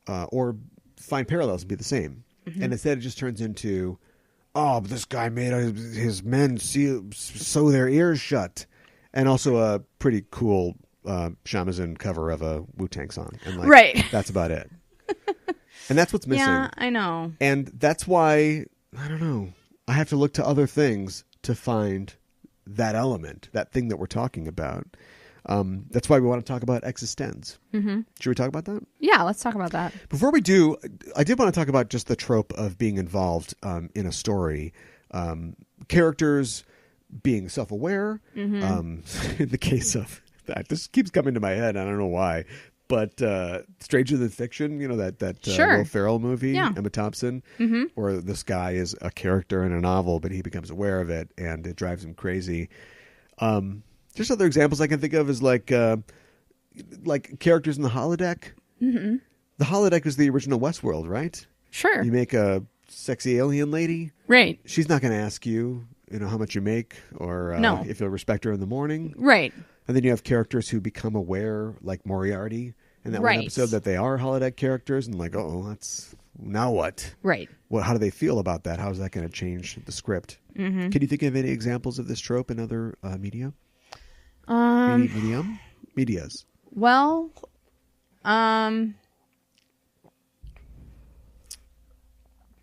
or find parallels and be the same. And instead it just turns into, oh, but this guy made his men sew their ears shut. And also a pretty cool shamisen cover of a Wu-Tang song. And like, Right. that's about it. And that's what's missing. Yeah, I know. And that's why, I don't know, I have to look to other things to find that element, that thing that we're talking about. That's why we want to talk about eXistenZ. Should we talk about that? Yeah, let's talk about that. Before we do, I did want to talk about just the trope of being involved in a story. Characters being self-aware. In the case of that, this keeps coming to my head. I don't know why. But Stranger Than Fiction, you know, that Sure. Will Ferrell movie, Yeah. Emma Thompson, where this guy is a character in a novel, but he becomes aware of it, and it drives him crazy. Just other examples I can think of is like characters in the holodeck. The holodeck is the original WestWorld, right? Sure. You make a sexy alien lady. Right. She's not going to ask you, how much you make or No. if you'll respect her in the morning. Right. And then you have characters who become aware, like Moriarty, in that Right. one episode, that they are holodeck characters, and like, that's now what? Right. How do they feel about that? How is that going to change the script? Can you think of any examples of this trope in other media? Medias. Well,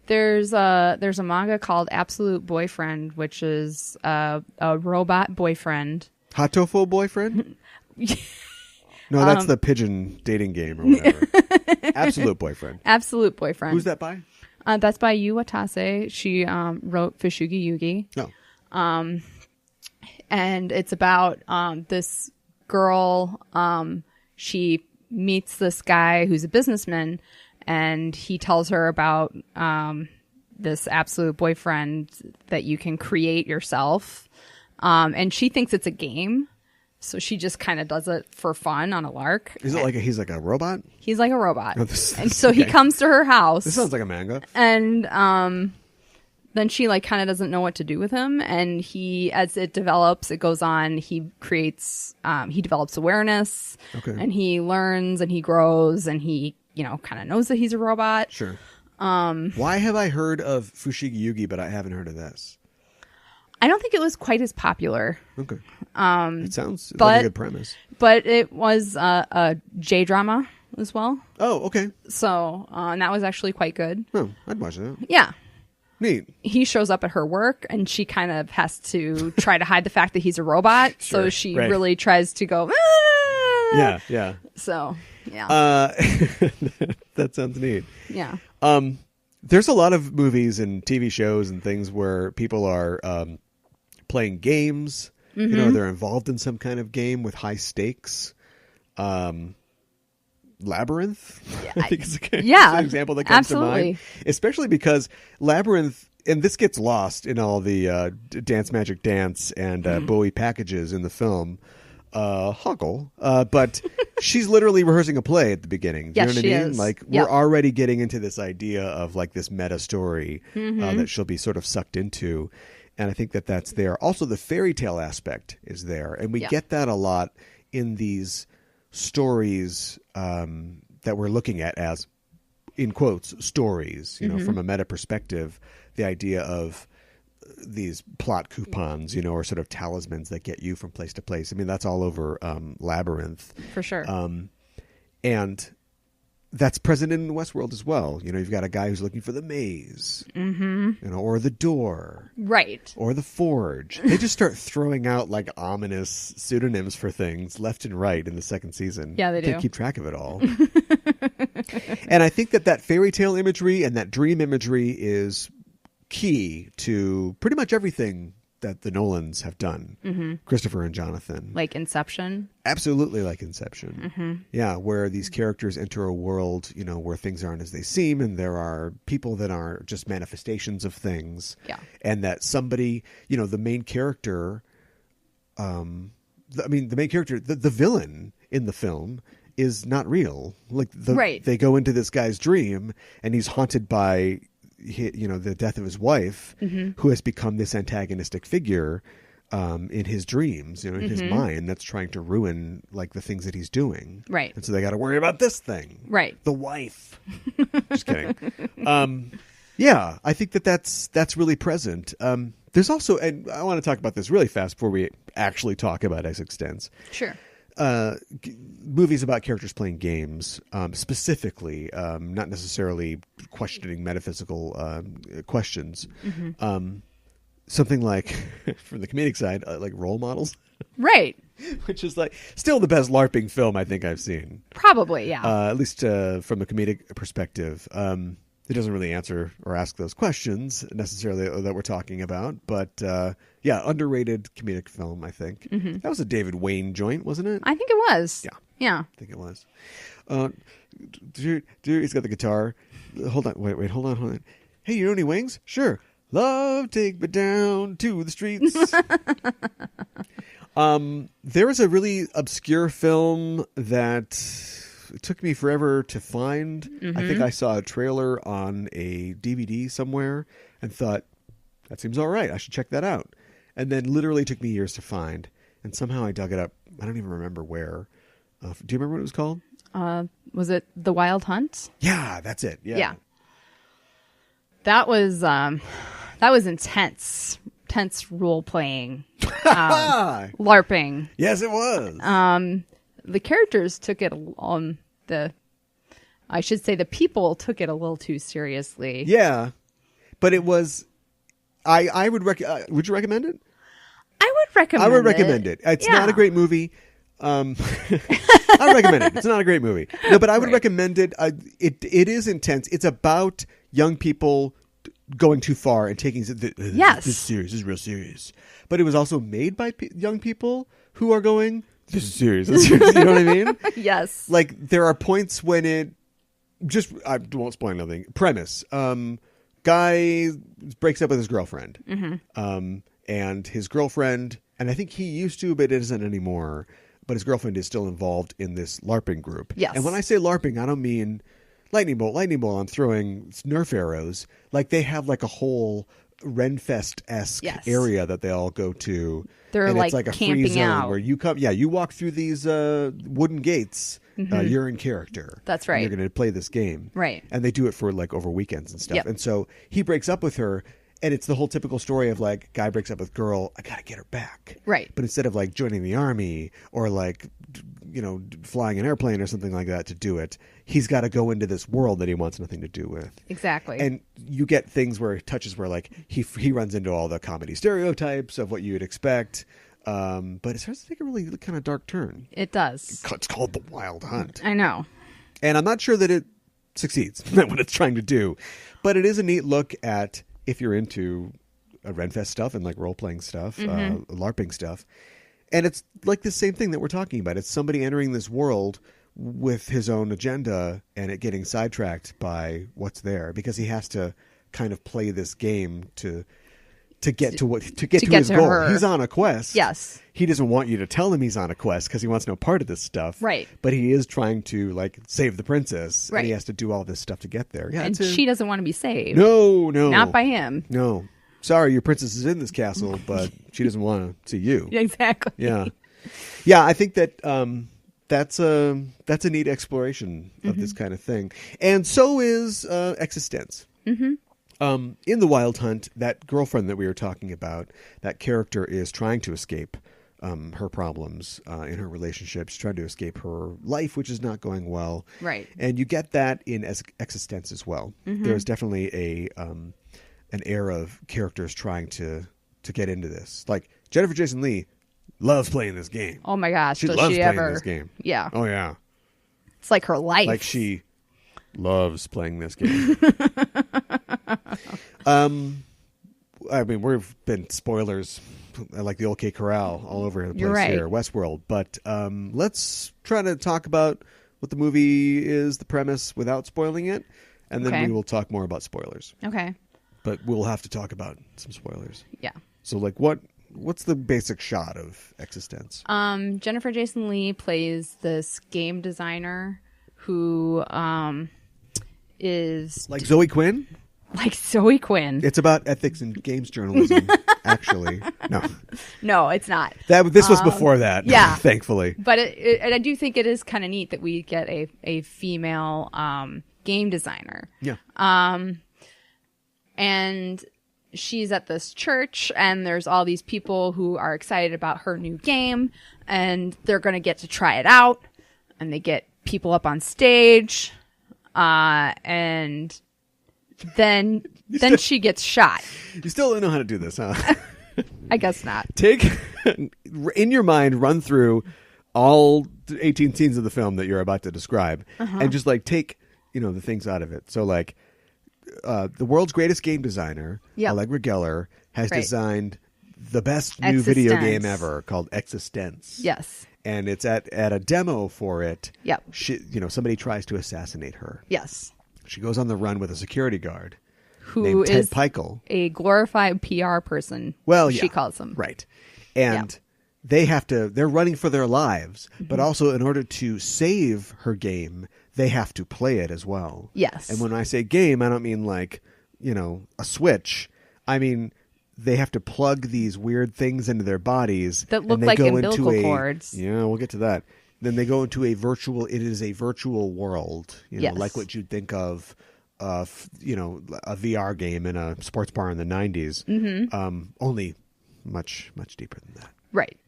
there's a manga called Absolute Boyfriend, which is a robot boyfriend. Hatoful boyfriend? No, that's the pigeon dating game or whatever. Absolute boyfriend. Absolute Boyfriend. Who's that by? That's by Yu Watase. She wrote Fushigi Yugi. No. And it's about this girl, she meets this guy who's a businessman, and he tells her about this absolute boyfriend that you can create yourself. And she thinks it's a game. So she just kind of does it for fun on a lark. Is it like he's like a robot? He's like a robot. Oh, and so he comes to her house. This sounds like a manga. And then she like kind of doesn't know what to do with him. And he, as it develops, it goes on. He creates, he develops awareness. Okay. And he learns and he grows and he, kind of knows that he's a robot. Sure. Why have I heard of Fushigi Yugi, but I haven't heard of this? I don't think it was quite as popular. Okay. It sounds like a good premise. But it was a J-drama as well. Oh, okay. So, and that was actually quite good. Oh, I'd watch that. Yeah. Neat. He shows up at her work and she kind of has to try to hide the fact that he's a robot. Sure, so she right. really tries to go, "Ah!" Yeah. So, yeah. That sounds neat. Yeah. There's a lot of movies and TV shows and things where people are playing games. Mm-hmm. They're involved in some kind of game with high stakes. Labyrinth, I think it's an example that comes to mind. Especially because Labyrinth, and this gets lost in all the Dance Magic Dance and Bowie packages in the film. Hoggle, but she's literally rehearsing a play at the beginning. Do you know what I mean? Is. Like we're already getting into this idea of like this meta story that she'll be sort of sucked into. And I think that that's there. Also, the fairy tale aspect is there. And we get that a lot in these stories that we're looking at as, in quotes, stories, from a meta perspective, the idea of these plot coupons, or sort of talismans that get you from place to place. I mean, that's all over Labyrinth. For sure. And that's present in Westworld as well. You've got a guy who's looking for the maze, or the door, right, or the forge. They just start throwing out like ominous pseudonyms for things left and right in the second season. Yeah, they do. Can't keep track of it all. And I think that fairy tale imagery and that dream imagery is key to pretty much everything that the Nolans have done. Christopher and Jonathan. Like Inception? Absolutely like Inception. Yeah, where these characters enter a world, where things aren't as they seem, and there are people that are just manifestations of things. Yeah. And that somebody, the main character, the villain in the film is not real. Like they go into this guy's dream and he's haunted by the death of his wife, who has become this antagonistic figure in his dreams, in his mind, that's trying to ruin like the things that he's doing. Right. And so they got to worry about this thing. Right. The wife. Just kidding. Yeah, I think that's really present. There's also, and I want to talk about this really fast before we actually talk about eXistenZ. Sure. Movies about characters playing games, specifically, not necessarily questioning metaphysical questions. Something like, from the comedic side, like Role Models. Right. Which is like still the best LARPing film I think I've seen. Probably, yeah. At least from a comedic perspective. It doesn't really answer or ask those questions necessarily that we're talking about. But underrated comedic film, I think. That was a David Wayne joint, wasn't it? I think it was. Yeah. I think it was. Dude, he's got the guitar. Hold on. Wait, hold on. Hey, you know any wings? Sure. Love, take me down to the streets. There was a really obscure film that it took me forever to find. I think I saw a trailer on a DVD somewhere and thought, that seems all right. I should check that out. And then literally took me years to find. And somehow I dug it up. I don't even remember where. Do you remember what it was called? Was it The Wild Hunt? Yeah, that's it. Yeah. That was intense role playing, LARPing. Yes, it was. The characters took it I should say the people took it a little too seriously. Yeah, but it was. I would would you recommend it? I would recommend it. It's not a great movie. I would recommend it. It's not a great movie. No, but I would recommend it. It is intense. It's about young people going too far and taking this serious. This is real serious. But it was also made by young people who are going, This is serious. This is serious. You know what I mean? Yes. Like, there are points when it just, I won't spoil nothing. Premise. Guy breaks up with his girlfriend. And his girlfriend, and I think he used to, but it isn't anymore, but his girlfriend is still involved in this LARPing group. Yes. And when I say LARPing, I don't mean lightning bolt, I'm throwing Nerf arrows. Like, they have like a whole Renfest-esque area that they all go to. They're and like it's like a camping free zone out. where you come, you walk through these wooden gates. You're in character. That's right. And you're going to play this game. Right. And they do it for like over weekends and stuff. Yep. And so he breaks up with her. And it's the whole typical story of like, guy breaks up with girl, I got to get her back. Right. But instead of like joining the army or like, flying an airplane or something like that to do it, he's got to go into this world that he wants nothing to do with. Exactly. And you get things where it touches where like he runs into all the comedy stereotypes of what you would expect. But it starts to take a really kind of dark turn. It does. It's called The Wild Hunt. I know. And I'm not sure that it succeeds at what it's trying to do. But it is a neat look at, if you're into Renfest stuff and like role-playing stuff, LARPing stuff. And it's like the same thing that we're talking about. It's somebody entering this world with his own agenda and it getting sidetracked by what's there because he has to kind of play this game to get to his goal. Her. He's on a quest. Yes. He doesn't want you to tell him he's on a quest because he wants no part of this stuff. Right. But he is trying to like save the princess. Right. And he has to do all this stuff to get there. Yeah. And she doesn't want to be saved. No. Not by him. No. Sorry, your princess is in this castle, but she doesn't want to see you. Exactly. Yeah. Yeah, I think that that's a neat exploration of this kind of thing. And so is eXistenZ. In The Wild Hunt, that girlfriend that we were talking about, that character is trying to escape her problems in her relationship. She's trying to escape her life, which is not going well. Right. And you get that in eXistenZ as well. There's definitely an air of characters trying to get into this. Like Jennifer Jason Leigh loves playing this game. Oh my gosh. She does loves she playing ever? this game. Yeah. Oh yeah. It's like her life. Like she loves playing this game. I mean, we've been spoilers like the OK Corral all over the place You're right. here, Westworld. But let's try to talk about what the movie is, the premise, without spoiling it, and then Okay. we will talk more about spoilers. Okay. But we'll have to talk about some spoilers. Yeah. So, like, what's the basic shot of eXistenZ? Jennifer Jason Leigh plays this game designer who is Like Zoe Quinn? like Zoe Quinn. It's about ethics in games journalism, actually. No. No, it's not. This was before that, yeah. thankfully. But and I do think it is kind of neat that we get a female game designer. Yeah. And she's at this church, and there's all these people who are excited about her new game, and they're going to get to try it out. And they get people up on stage, and then she gets shot. You still don't know how to do this, huh? I guess not. Take, in your mind, run through all 18 scenes of the film that you're about to describe, and just like take, the things out of it. So like, the world's greatest game designer, Yep. Allegra Geller, has Right. designed the best new video eXistenZ. game ever called eXistenZ. Yes. And it's at a demo for it. Yep. Somebody tries to assassinate her. Yes. She goes on the run with a security guard Who named Ted is Peichel. a glorified PR person. Well, yeah. She calls him. Right. And they're running for their lives, but also in order to save her game, they have to play it as well. Yes. And when I say game, I don't mean like, a switch. I mean, they have to plug these weird things into their bodies That look and they like go umbilical into cords. Yeah, we'll get to that. Then they go into it is a virtual world, Yes. like what you'd think of a VR game in a sports bar in the 90s. Only much, much deeper than that. Right.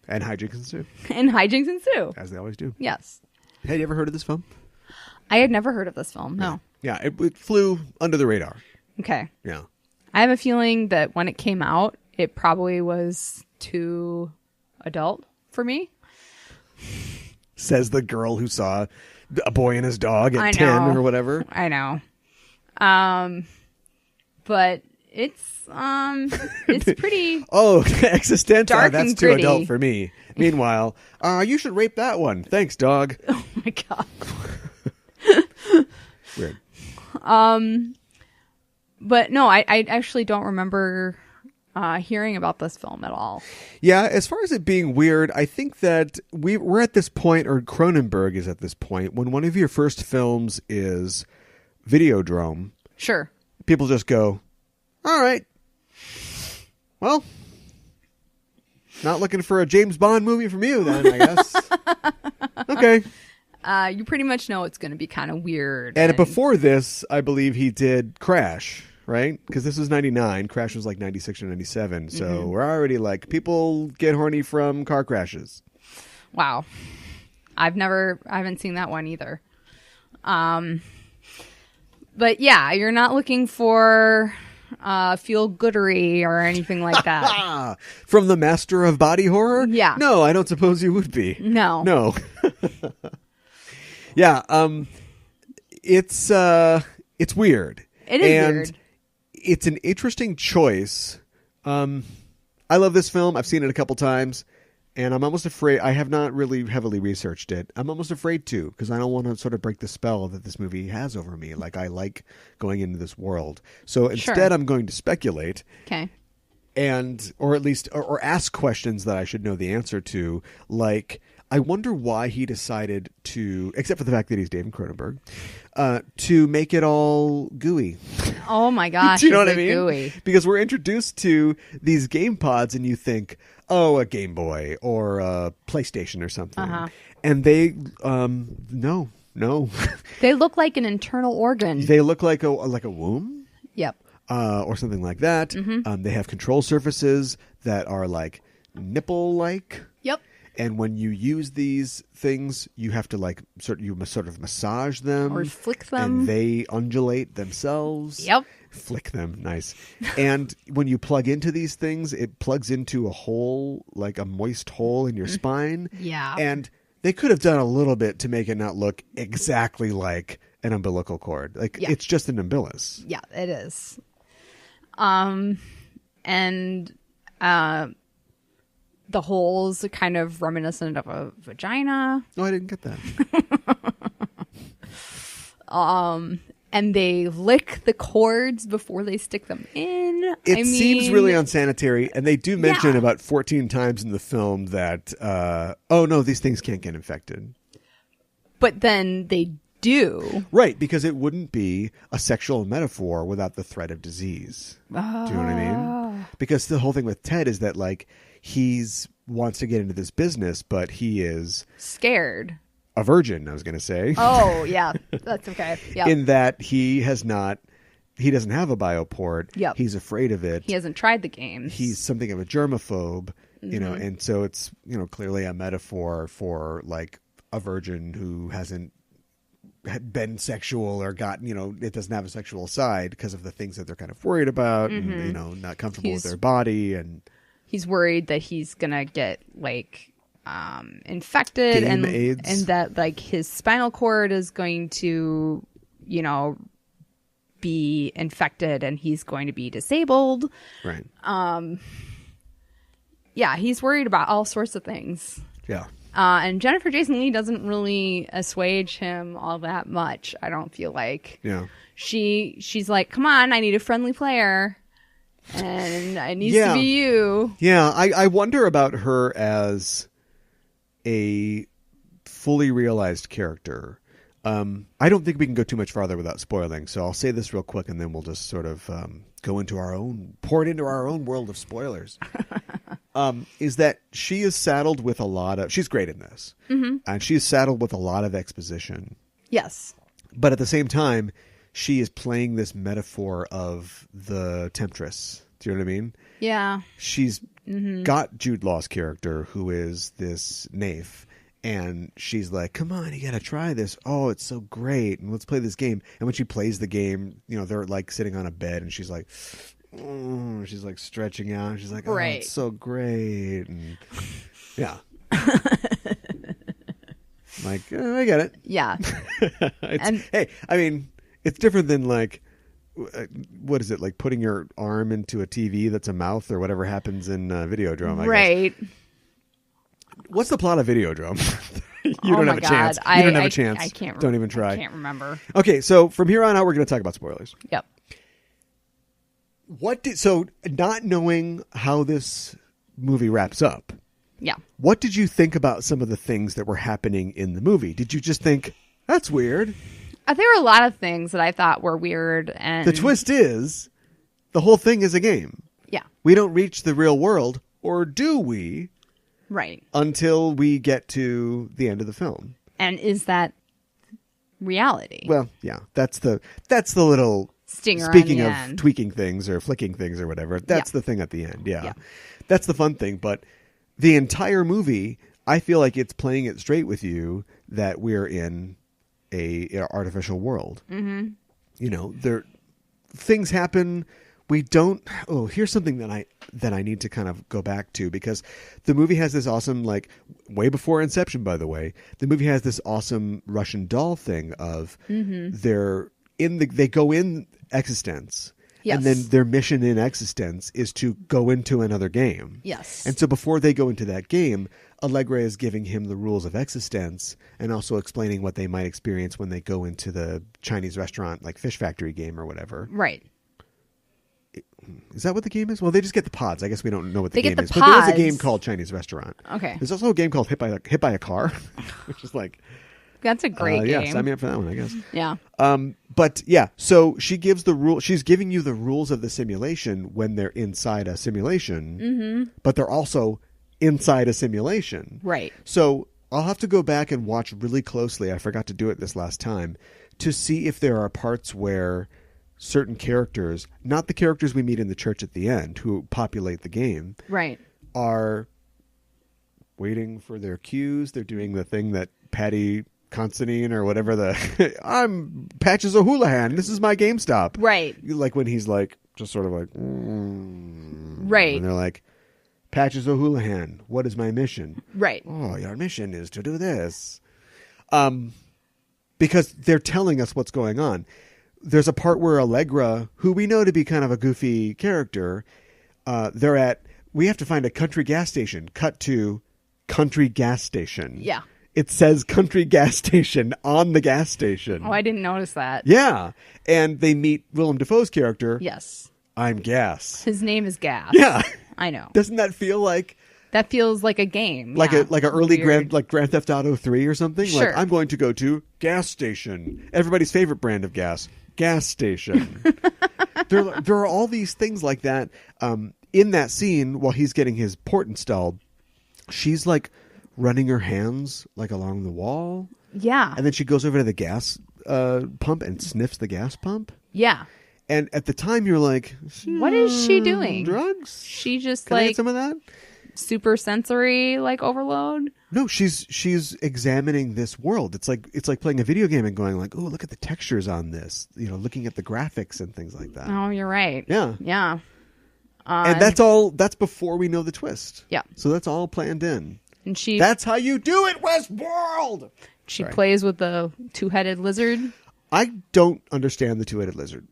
And hijinks ensue, And hijinks ensue. as they always do. Yes. Had you ever heard of this film? I had never heard of this film. No. Yeah, it flew under the radar. Okay. Yeah. I have a feeling that when it came out, it probably was too adult for me. Says the girl who saw a boy and his dog I at 10 know. or whatever. I know. But It's pretty. Oh, eXistenZ. Dark That's and too gritty. adult for me. Meanwhile, you should rape that one. Thanks, dog. Oh my god. Weird. But no, I actually don't remember hearing about this film at all. Yeah, as far as it being weird, I think that we're at this point, or Cronenberg is at this point, when one of your first films is Videodrome, Sure. people just go, all right, well, not looking for a James Bond movie from you then, I guess. Okay. You pretty much know it's going to be kind of weird. And before this, I believe he did Crash, right? Because this was 99. Crash was like 96 or 97. So we're already like, people get horny from car crashes. Wow. I haven't seen that one either. But yeah, you're not looking for feel goodery or anything like that. From the master of body horror? Yeah. No, I don't suppose you would be. No. No. Yeah, it's weird. It is and weird. It's an interesting choice. I love this film. I've seen it a couple times, and I'm almost afraid. I have not really heavily researched it. I'm almost afraid to, because I don't want to sort of break the spell that this movie has over me. Like, I like going into this world. So instead, Sure. I'm going to speculate. Okay. Or at least ask questions that I should know the answer to, like, I wonder why he decided to, except for the fact that he's David Cronenberg, to make it all gooey. Oh my gosh. Do you know is what I it mean? Gooey. Because we're introduced to these game pods and you think, oh, a Game Boy or a PlayStation or something. Uh-huh. And they, no. They look like an internal organ. They look like a womb. Yep. Or something like that. They have control surfaces that are like nipple-like. Yep. And when you use these things, you have to sort of massage them Or flick them. and they undulate themselves. Yep. Flick them, nice. And when you plug into these things, it plugs into a hole, like a moist hole in your spine. Yeah. And they could have done a little bit to make it not look exactly like an umbilical cord. Like, Yeah. it's just an umbilicus. Yeah, it is. The holes are kind of reminiscent of a vagina. Oh, I didn't get that. And they lick the cords before they stick them in. It seems really unsanitary, and they do mention Yeah. about 14 times in the film that, oh no, these things can't get infected. But then they do. Right, because it wouldn't be a sexual metaphor without the threat of disease. Do you know what I mean? Because the whole thing with Ted is that, like, he's wants to get into this business, but he is Scared. a virgin, I was going to say. Oh, yeah. That's okay. Yeah. In that he doesn't have a bioport. Yep. He's afraid of it. He hasn't tried the games. He's something of a germaphobe, you know, Mm-hmm. and so it's, you know, clearly a metaphor for like a virgin who hasn't been sexual or gotten, you know, it doesn't have a sexual side because of the things that they're kind of worried about and, you know, not comfortable with Mm-hmm. He's- their body. And He's worried that he's gonna get like infected Game and AIDS. and that like his spinal cord is going to, you know, be infected and he's going to be disabled. right. Yeah, he's worried about all sorts of things. Yeah. And Jennifer Jason Leigh doesn't really assuage him all that much, I don't feel like. Yeah. She's like, come on, I need a friendly player. And it needs Yeah. to be you. Yeah. I wonder about her as a fully realized character. I don't think we can go too much farther without spoiling. So I'll say this real quick and then we'll just sort of pour it into our own world of spoilers. Is that she is saddled with she's great in this. Mm-hmm. And she's saddled with a lot of exposition. Yes. But at the same time, she is playing this metaphor of the temptress. Do you know what I mean? Yeah. She's got Jude Law's character, who is this naif, and she's like, come on, you gotta try this. Oh, it's so great, and let's play this game. And when she plays the game, you know, they're like sitting on a bed, and she's like, she's like stretching out, and she's like, oh, Right. it's so great. And yeah. Like, I get it. Yeah. Hey, I mean, it's different than like what is it, like putting your arm into a TV that's a mouth or whatever happens in Videodrome, I guess. Right. What's the plot of Videodrome? You don't have a chance. You don't have a chance. I can't. Don't even try. I can't remember. Okay, so from here on out, we're going to talk about spoilers. Yep. So not knowing how this movie wraps up. Yeah. What did you think about some of the things that were happening in the movie? Did you just think, that's weird? There were a lot of things that I thought were weird. And The twist is, the whole thing is a game. Yeah. We don't reach the real world, or do we? Right. Until we get to the end of the film. And is that reality? Well, yeah. That's the little stinger speaking on the of end. tweaking things or flicking things or whatever. That's the thing at the end. Yeah. That's the fun thing. But the entire movie, I feel like it's playing it straight with you that we're in a artificial world. Mm-hmm. You know, things happen. We don't. Oh, here's something that I need to kind of go back to, because the movie has this awesome, like way before Inception, by the way. The movie has this awesome Russian doll thing of they go in eXistenZ. Yes. And then their mission in eXistenZ is to go into another game. Yes. And so before they go into that game, Allegra is giving him the rules of eXistenZ and also explaining what they might experience when they go into the Chinese restaurant, like Fish Factory game or whatever. Right. Is that what the game is? Well, they just get the pods. I guess we don't know what the They game get the is. But there is a pods. game called Chinese Restaurant. Okay. There's also a game called Hit by a Car, which is like... That's a great game. Yeah, sign me up for that one, I guess. Yeah. But yeah, so she gives the rule. She's giving you the rules of the simulation when they're inside a simulation, but they're also inside a simulation. Right. So I'll have to go back and watch really closely. I forgot to do it this last time, to see if there are parts where certain characters, not the characters we meet in the church at the end, who populate the game, Right. are waiting for their cues. They're doing the thing that Patty Constantine or whatever I'm Patches O'Houlihan. This is my GameStop. Right. Like when he's like, just sort of like, Right. And they're like, Patches O'Houlihan, what is my mission? Right. Oh, your mission is to do this. Because they're telling us what's going on. There's a part where Allegra, who we know to be kind of a goofy character, we have to find a country gas station. Cut to country gas station. Yeah. It says country gas station on the gas station. Oh, I didn't notice that. Yeah. And they meet Willem Dafoe's character. Yes. I'm Gas. His name is Gas. Yeah. I know. Doesn't that feel like... That feels like a game. Like yeah. a early Weird. Grand Theft Auto 3 or something? Sure. Like, I'm going to go to gas station. Everybody's favorite brand of gas station. There are all these things like that. In that scene, while he's getting his port installed, she's like running her hands like along the wall. Yeah. And then she goes over to the gas pump and sniffs the gas pump. Yeah. And at the time, you're like, What is she doing? Drugs? She just Can I get like some of that? super sensory like overload. No, she's examining this world. It's like playing a video game and going like, oh, look at the textures on this. You know, looking at the graphics and things like that. Oh, you're right. Yeah. Yeah. And that's before we know the twist. Yeah. So that's all planned in. And she That's how you do it, WestWorld! she Sorry. plays with the two-headed lizard. I don't understand the two-headed lizard.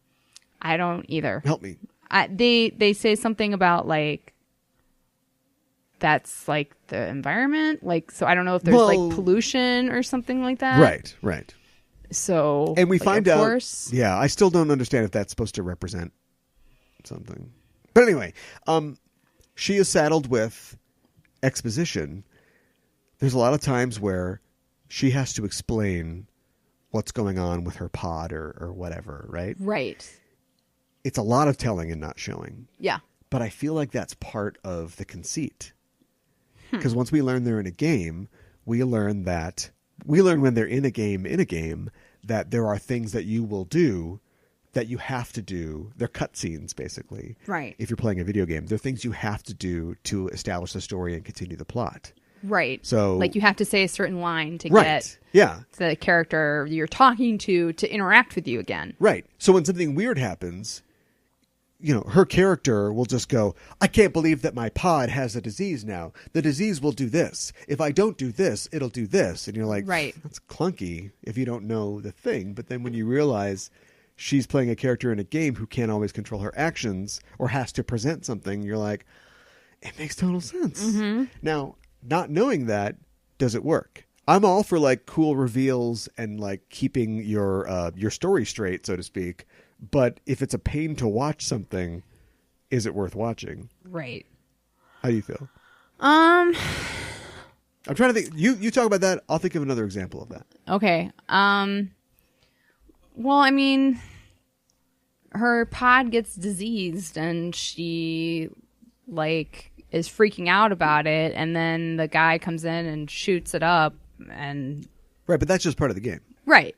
I don't either. Help me. They say something about like that's like the environment, like, so I don't know if there's like pollution or something like that. Right. So And we like, find of out. course, Yeah, I still don't understand if that's supposed to represent something. But anyway, she is saddled with exposition. There's a lot of times where she has to explain what's going on with her pod or whatever, right? right. It's a lot of telling and not showing. Yeah. But I feel like that's part of the conceit. Because once we learn they're in a game, we learn when they're in a game that there are things that you will do that you have to do. They're cutscenes, basically. Right. If you're playing a video game, they're things you have to do to establish the story and continue the plot. Right. So, like you have to say a certain line to right. get Yeah. the character you're talking to interact with you again. Right. So when something weird happens, you know, her character will just go, I can't believe that my pod has a disease now. The disease will do this. If I don't do this, it'll do this. And you're like, right. That's clunky if you don't know the thing. But then when you realize she's playing a character in a game who can't always control her actions or has to present something, you're like, it makes total sense. Mm-hmm. Now, not knowing that, does it work? I'm all for like cool reveals and like keeping your story straight, so to speak. But if it's a pain to watch something, is it worth watching? Right. How do you feel? I'm trying to think. You talk about that. I'll think of another example of that. Okay. Well, I mean, her pod gets diseased and she like is freaking out about it, and then the guy comes in and shoots it up, and right, but that's just part of the game. Right.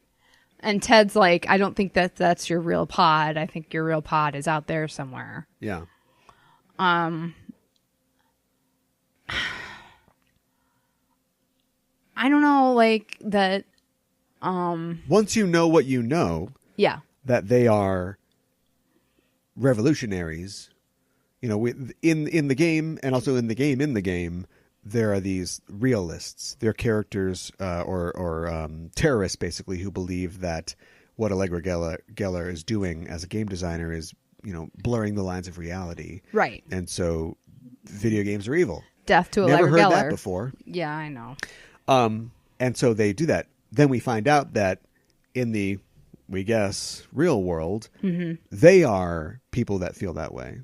And Ted's like, I don't think that's your real pod. I think your real pod is out there somewhere. Yeah. I don't know, like that. Once you know what you know, Yeah. that they are revolutionaries, you know, in the game and also in the game, there are these realists. They're characters or terrorists, basically, who believe that what Allegra Geller is doing as a game designer is, you know, blurring the lines of reality. Right. And so video games are evil. Death to Never Allegra Geller. heard that before. Yeah, I know. And so they do that. Then we find out that in the, we guess, real world, they are people that feel that way.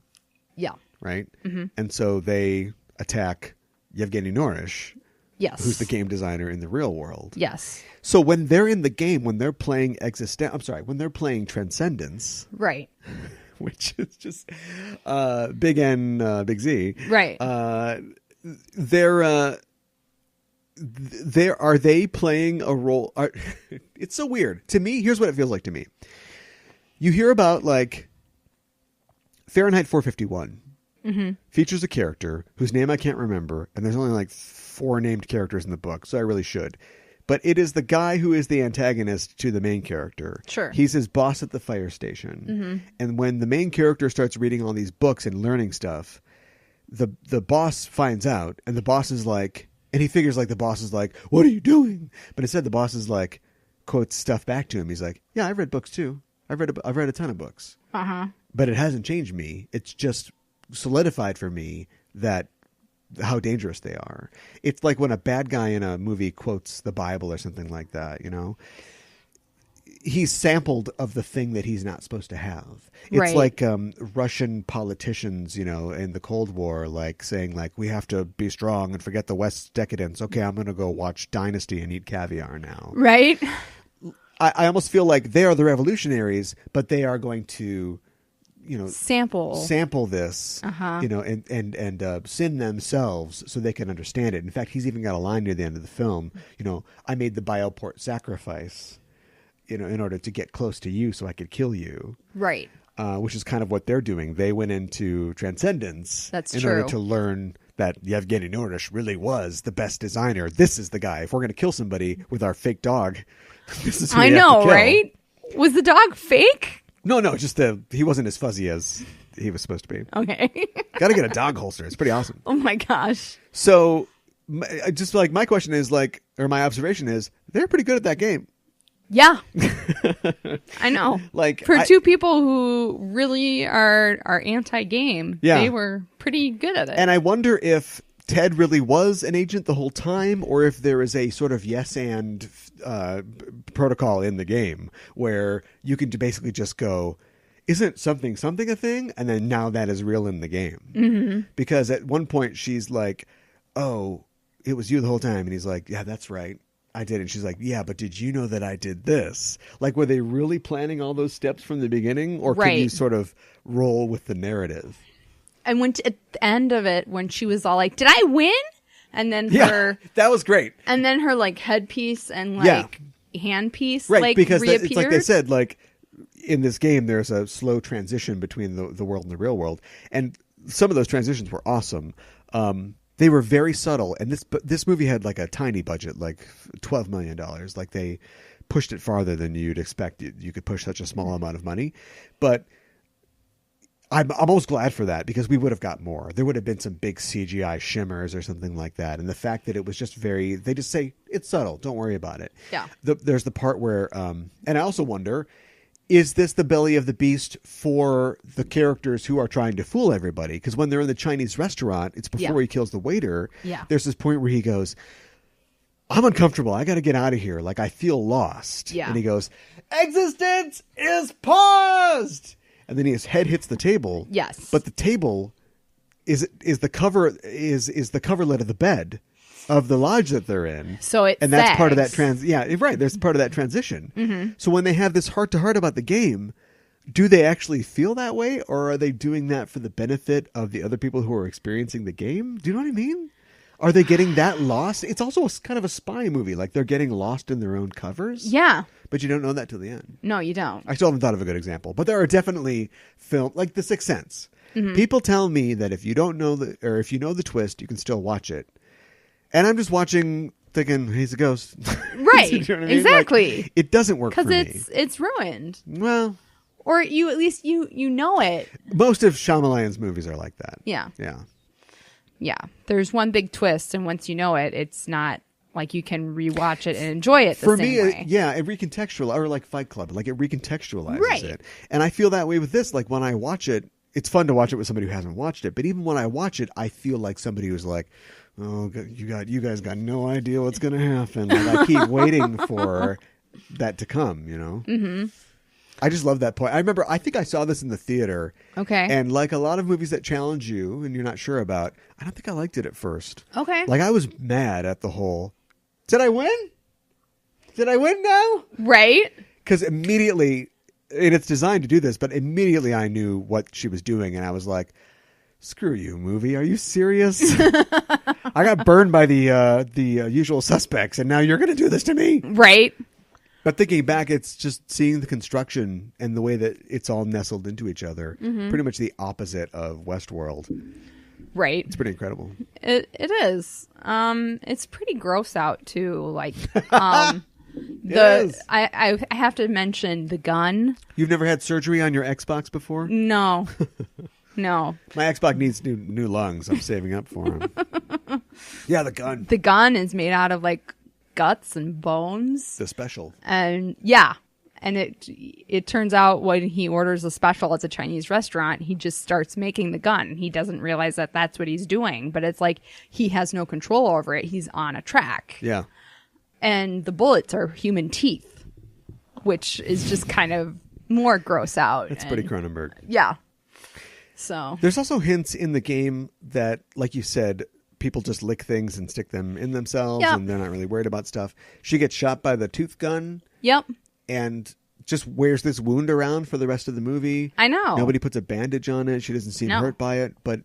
Yeah. Right? Mm-hmm. And so they attack Yevgeny Norish, Yes. who's the game designer in the real world. Yes. So when they're in the game, when they're playing when they're playing Transcendence, Right. which is just Big N, Big Z. Right. Are they playing a role? It's so weird. To me, here's what it feels like to me. You hear about like Fahrenheit 451 features a character whose name I can't remember, and there's only like 4 named characters in the book, so I really should. But it is the guy who is the antagonist to the main character. Sure. He's his boss at the fire station. And when the main character starts reading all these books and learning stuff, the boss finds out, and the boss is like, and he figures like the boss is like, what are you doing? But instead the boss is like, quotes stuff back to him. He's like, yeah, I've read books too. I've read a ton of books. But it hasn't changed me. It's just solidified for me that how dangerous they are. It's like when a bad guy in a movie quotes the Bible or something like that, you know? He's sampled of the thing that he's not supposed to have. It's Right. like Russian politicians, you know, in the Cold War, like saying like, we have to be strong and forget the West's decadence. Okay, I'm going to go watch Dynasty and eat caviar now. Right. I almost feel like they are the revolutionaries, but they are going to, you know, sample this, you know, and sin themselves so they can understand it. In fact, he's even got a line near the end of the film, you know, I made the Bioport sacrifice, you know, in order to get close to you so I could kill you. Right. Which is kind of what they're doing. They went into Transcendence That's in true. order to learn that Yevgeny Norish really was the best designer. This is the guy. If we're going to kill somebody with our fake dog, this is who I we have to know, kill. right? Was the dog fake? No, just he wasn't as fuzzy as he was supposed to be. Okay. Got to get a dog holster. It's pretty awesome. Oh my gosh. So, just like my question is like, or my observation is, they're pretty good at that game. Yeah. I know. Like For two people who really are anti-game, Yeah. they were pretty good at it. And I wonder if Ted really was an agent the whole time, or if there is a sort of yes and protocol in the game where you can basically just go, isn't something a thing? And then now that is real in the game. Because at one point she's like, oh, it was you the whole time. And he's like, yeah, that's right. I did it. And she's like, yeah, but did you know that I did this? Like, were they really planning all those steps from the beginning? Or can you Right. sort of roll with the narrative? And when at the end of it, when she was all like, "Did I win?" and then her, that was great. and then her like headpiece and Yeah. like handpiece, Right, like because reappeared. it's like they said, like in this game, there's a slow transition between the world and the real world, and some of those transitions were awesome. They were very subtle, and this movie had like a tiny budget, like $12 million. Like they pushed it farther than you'd expect. You could push such a small amount of money, but I'm almost glad for that, because we would have got more. There would have been some big CGI shimmers or something like that. And the fact that it was just they just say, it's subtle, don't worry about it. Yeah. There's the part where, and I also wonder is this the belly of the beast for the characters who are trying to fool everybody? Because when they're in the Chinese restaurant, it's before he kills the waiter. Yeah. There's this point where he goes, I'm uncomfortable. I got to get out of here. Like, I feel lost. Yeah. And he goes, existence is paused. And then his head hits the table. Yes. But the table is the coverlet of the bed of the lodge that they're in. So it and that's part of that sags. right. There's part of that transition. Mm-hmm. So when they have this heart to heart about the game, do they actually feel that way, or are they doing that for the benefit of the other people who are experiencing the game? Do you know what I mean? Are they getting that lost? It's also kind of a spy movie. Like, they're getting lost in their own covers. Yeah. But you don't know that till the end. No, you don't. I still haven't thought of a good example. But there are definitely films like The Sixth Sense. Mm-hmm. People tell me that if you don't know if you know the twist, you can still watch it. And I'm just watching thinking, he's a ghost. Right. You know what I mean? Exactly. Like, it doesn't work for me. Because it's ruined. Well, Or you at least you know it. most of Shyamalan's movies are like that. Yeah. Yeah. Yeah. There's one big twist, and once you know it, it's not like you can rewatch it and enjoy it the For same me, way. it recontextualizes, or like Fight Club, like it recontextualizes Right. it. And I feel that way with this. Like, when I watch it, it's fun to watch it with somebody who hasn't watched it. But even when I watch it, I feel like somebody who's like, oh, you guys got no idea what's going to happen. Like, I keep waiting for that to come, you know? Mm-hmm. I just love that point. I think I saw this in the theater. Okay. And like a lot of movies that challenge you and you're not sure about, I don't think I liked it at first. Okay. Like, I was mad at the whole, did I win? Did I win now? Right. Because immediately, and it's designed to do this, but immediately I knew what she was doing. And I was like, screw you, movie. Are you serious? I got burned by the usual suspects, and now you're going to do this to me? Right. But thinking back, it's just seeing the construction and the way that it's all nestled into each other. Mm-hmm. Pretty much the opposite of WestWorld. Right. It's pretty incredible. It is. It's pretty gross out too. Like, Yes. I have to mention the gun. You've never had surgery on your Xbox before? No. No. My Xbox needs new lungs. I'm saving up for them. Yeah, the gun. The gun is made out of like guts and bones. The special. And yeah. And it turns out when he orders a special at a Chinese restaurant, he just starts making the gun. He doesn't realize that that's what he's doing, but it's like he has no control over it. He's on a track. Yeah. And the bullets are human teeth, which is just kind of more gross out. It's pretty Cronenberg. Yeah. So There's also hints in the game that, like you said, people just lick things and stick them in themselves, Yep. and they're not really worried about stuff. She gets shot by the tooth gun yep. and just wears this wound around for the rest of the movie. I know. Nobody puts a bandage on it. She doesn't seem No. hurt by it, but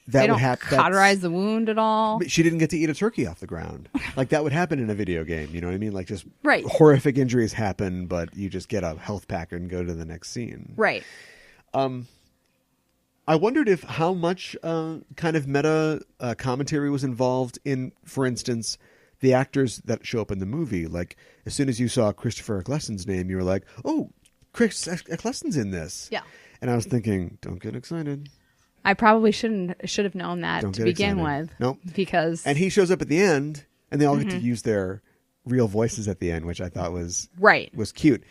that They would don't happen. cauterize the wound at all. She didn't get to eat a turkey off the ground. Like, that would happen in a video game. You know what I mean? Like, just Right. horrific injuries happen, but you just get a health pack and go to the next scene. Right. I wondered if how much kind of meta commentary was involved in, for instance, the actors that show up in the movie. Like, as soon as you saw Christopher Eccleston's name, you were like, oh, Chris Eccleston's in this. Yeah. And I was thinking, don't get excited. I probably should have known that Don't to get begin excited. with. Nope. Because And he shows up at the end, and they all get to use their real voices at the end, which I thought was right. cute.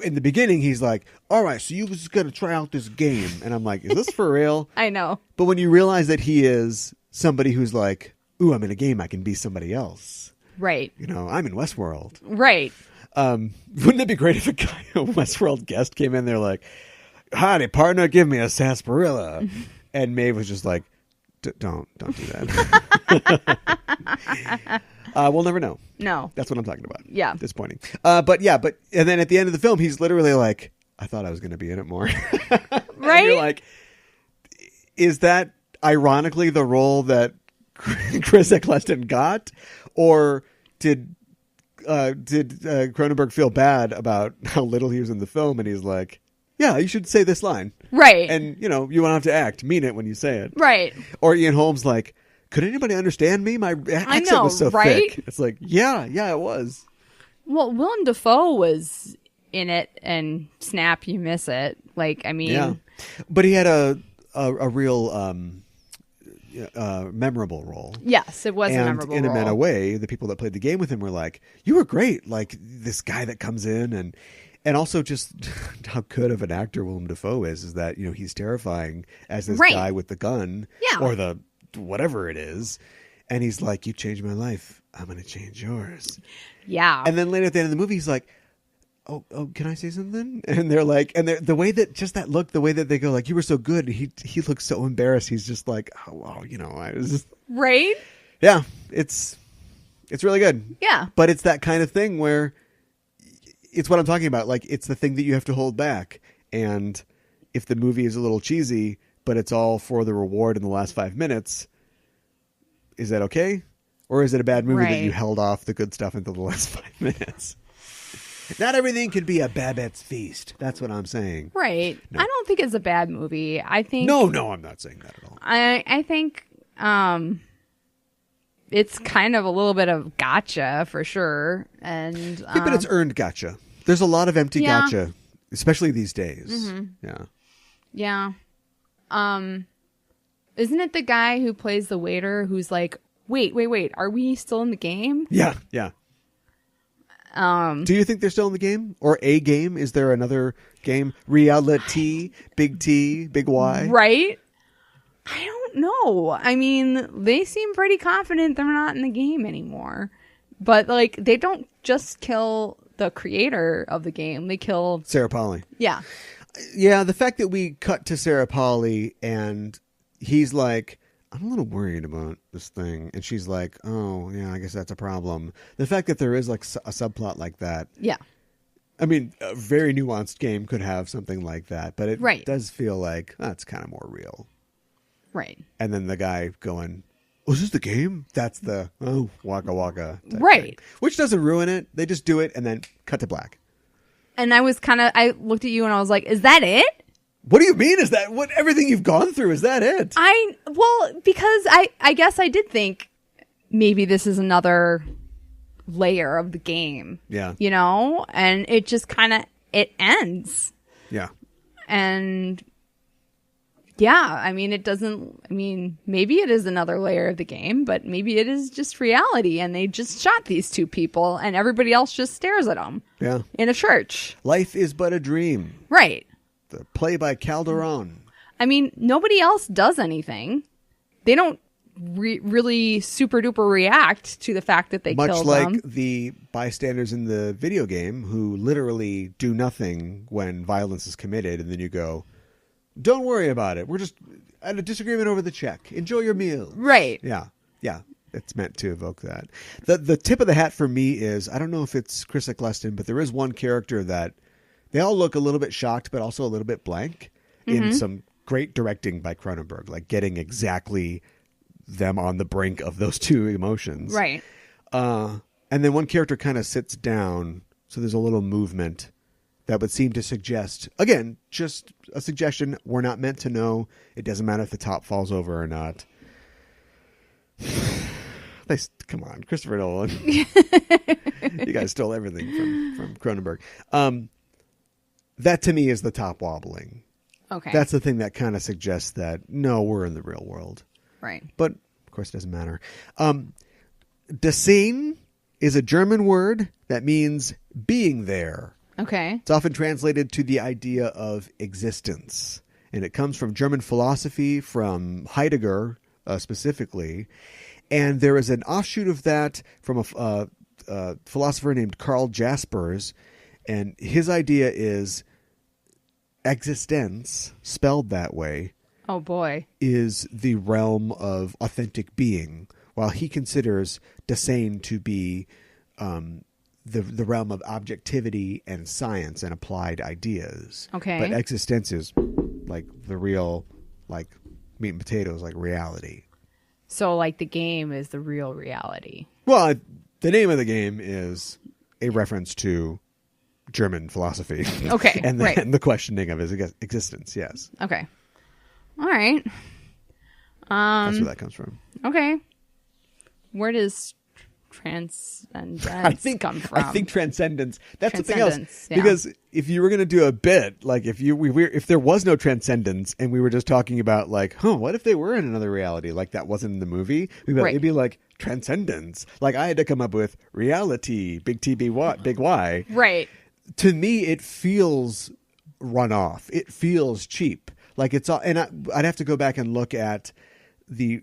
In the beginning, he's like, all right, so you was going to try out this game. And I'm like, is this for real? I know. But when you realize that he is somebody who's like, ooh, I'm in a game, I can be somebody else. Right. You know, I'm in WestWorld. Right. Wouldn't it be great if a WestWorld guest came in there like, howdy, partner, give me a sarsaparilla. And Maeve was just like, don't do that. We'll never know. No. That's what I'm talking about. Yeah. Disappointing. And then at the end of the film, he's literally like, I thought I was going to be in it more. Right? And you're like, is that ironically the role that Chris Eccleston got? Or did Cronenberg feel bad about how little he was in the film? And he's like, yeah, you should say this line. Right. And, you know, you won't have to act. Mean it when you say it. Right. Or Ian Holmes like, could anybody understand me? My accent know, was so right? thick. It's like, yeah, it was. Well, Willem Dafoe was in it, and snap, you miss it. Like, I mean, Yeah. But he had a real memorable role. yes, it was a And memorable in a role. meta way, the people that played the game with him were like, you were great. Like, this guy that comes in And also just how good of an actor Willem Dafoe is that, you know, he's terrifying as this Right. guy with the gun Yeah. or the whatever it is. And he's like, you changed my life. I'm going to change yours. Yeah. And then later at the end of the movie, he's like, oh, can I say something? And they're like, and the way that just that look, the way that they go, like, you were so good. He looks so embarrassed. He's just like, oh, well, you know, I was just, right? yeah, it's really good. Yeah. But it's that kind of thing where it's what I'm talking about. Like, it's the thing that you have to hold back. And if the movie is a little cheesy, but it's all for the reward in the last 5 minutes, is that okay? Or is it a bad movie that you Right. held off the good stuff until the last 5 minutes? Not everything can be a Babette's Feast. That's what I'm saying. Right. No. I don't think it's a bad movie. I think No, I'm not saying that at all. I think it's kind of a little bit of gotcha for sure. And Yeah, but it's earned gotcha. There's a lot of empty Yeah. gotcha, especially these days. Mm-hmm. Yeah. yeah. Isn't it the guy who plays the waiter who's like, wait, are we still in the game? Yeah. Do you think they're still in the game? Or a game? Is there another game? Reality, big T, big Y? Right? I don't know. I mean, they seem pretty confident they're not in the game anymore. But, like, they don't just kill the creator of the game. They kill... Sarah Polley. Yeah. Yeah, the fact that we cut to Sarah Polley and he's like, I'm a little worried about this thing. And she's like, oh, yeah, I guess that's a problem. The fact that there is like a subplot like that. Yeah. I mean, a very nuanced game could have something like that. But it Right. does feel like, that's kind of more real. Right. And then the guy going, oh, is this the game? That's the, oh, waka waka. type Right. thing. Which doesn't ruin it. They just do it and then cut to black. And I looked at you and I was like, is that it? What do you mean? Is that what everything you've gone through? Is that it? Because I guess I did think maybe this is another layer of the game. Yeah. You know? And it just it ends. Yeah. And yeah, I mean, maybe it is another layer of the game, but maybe it is just reality and they just shot these two people and everybody else just stares at them Yeah. in a church. Life is but a dream. Right. The play by Calderon. I mean, nobody else does anything. They don't really super duper react to the fact that they Much killed like them. the bystanders in the video game who literally do nothing when violence is committed, and then you go, don't worry about it. We're just at a disagreement over the check. Enjoy your meal. Right. Yeah. Yeah. It's meant to evoke that. The tip of the hat for me is, I don't know if it's Chris Eccleston, but there is one character that they all look a little bit shocked, but also a little bit blank in some great directing by Cronenberg, like getting exactly them on the brink of those two emotions. Right. And then one character kind of sits down, so there's a little movement that would seem to suggest, again, just a suggestion. We're not meant to know. It doesn't matter if the top falls over or not. Come on, Christopher Nolan. You guys stole everything from Cronenberg. That to me is the top wobbling. Okay. That's the thing that kind of suggests that, no, we're in the real world. right. But, of course, it doesn't matter. Deseen is a German word that means being there. Okay. It's often translated to the idea of existence. And it comes from German philosophy, from Heidegger specifically. And there is an offshoot of that from a philosopher named Karl Jaspers. And his idea is existence, spelled that way, Oh boy. is the realm of authentic being, while he considers Deseen to be the realm of objectivity and science and applied ideas. Okay. But existence is like the real, like meat and potatoes, like reality. So like the game is the real reality. Well, the name of the game is a reference to German philosophy. Okay, and right. the questioning of his existence, yes. Okay. All right. That's where that comes from. Okay. Where does transcendence come from? I think transcendence. That's something else. Transcendence, yeah. Because if you were going to do a bit, like if there was no transcendence and we were just talking about like, what if they were in another reality? Like that wasn't in the movie. It'd be like transcendence. Like I had to come up with reality, big T, big Y. Right. to me, it feels run off. It feels cheap. Like it's all, and I'd have to go back and look at the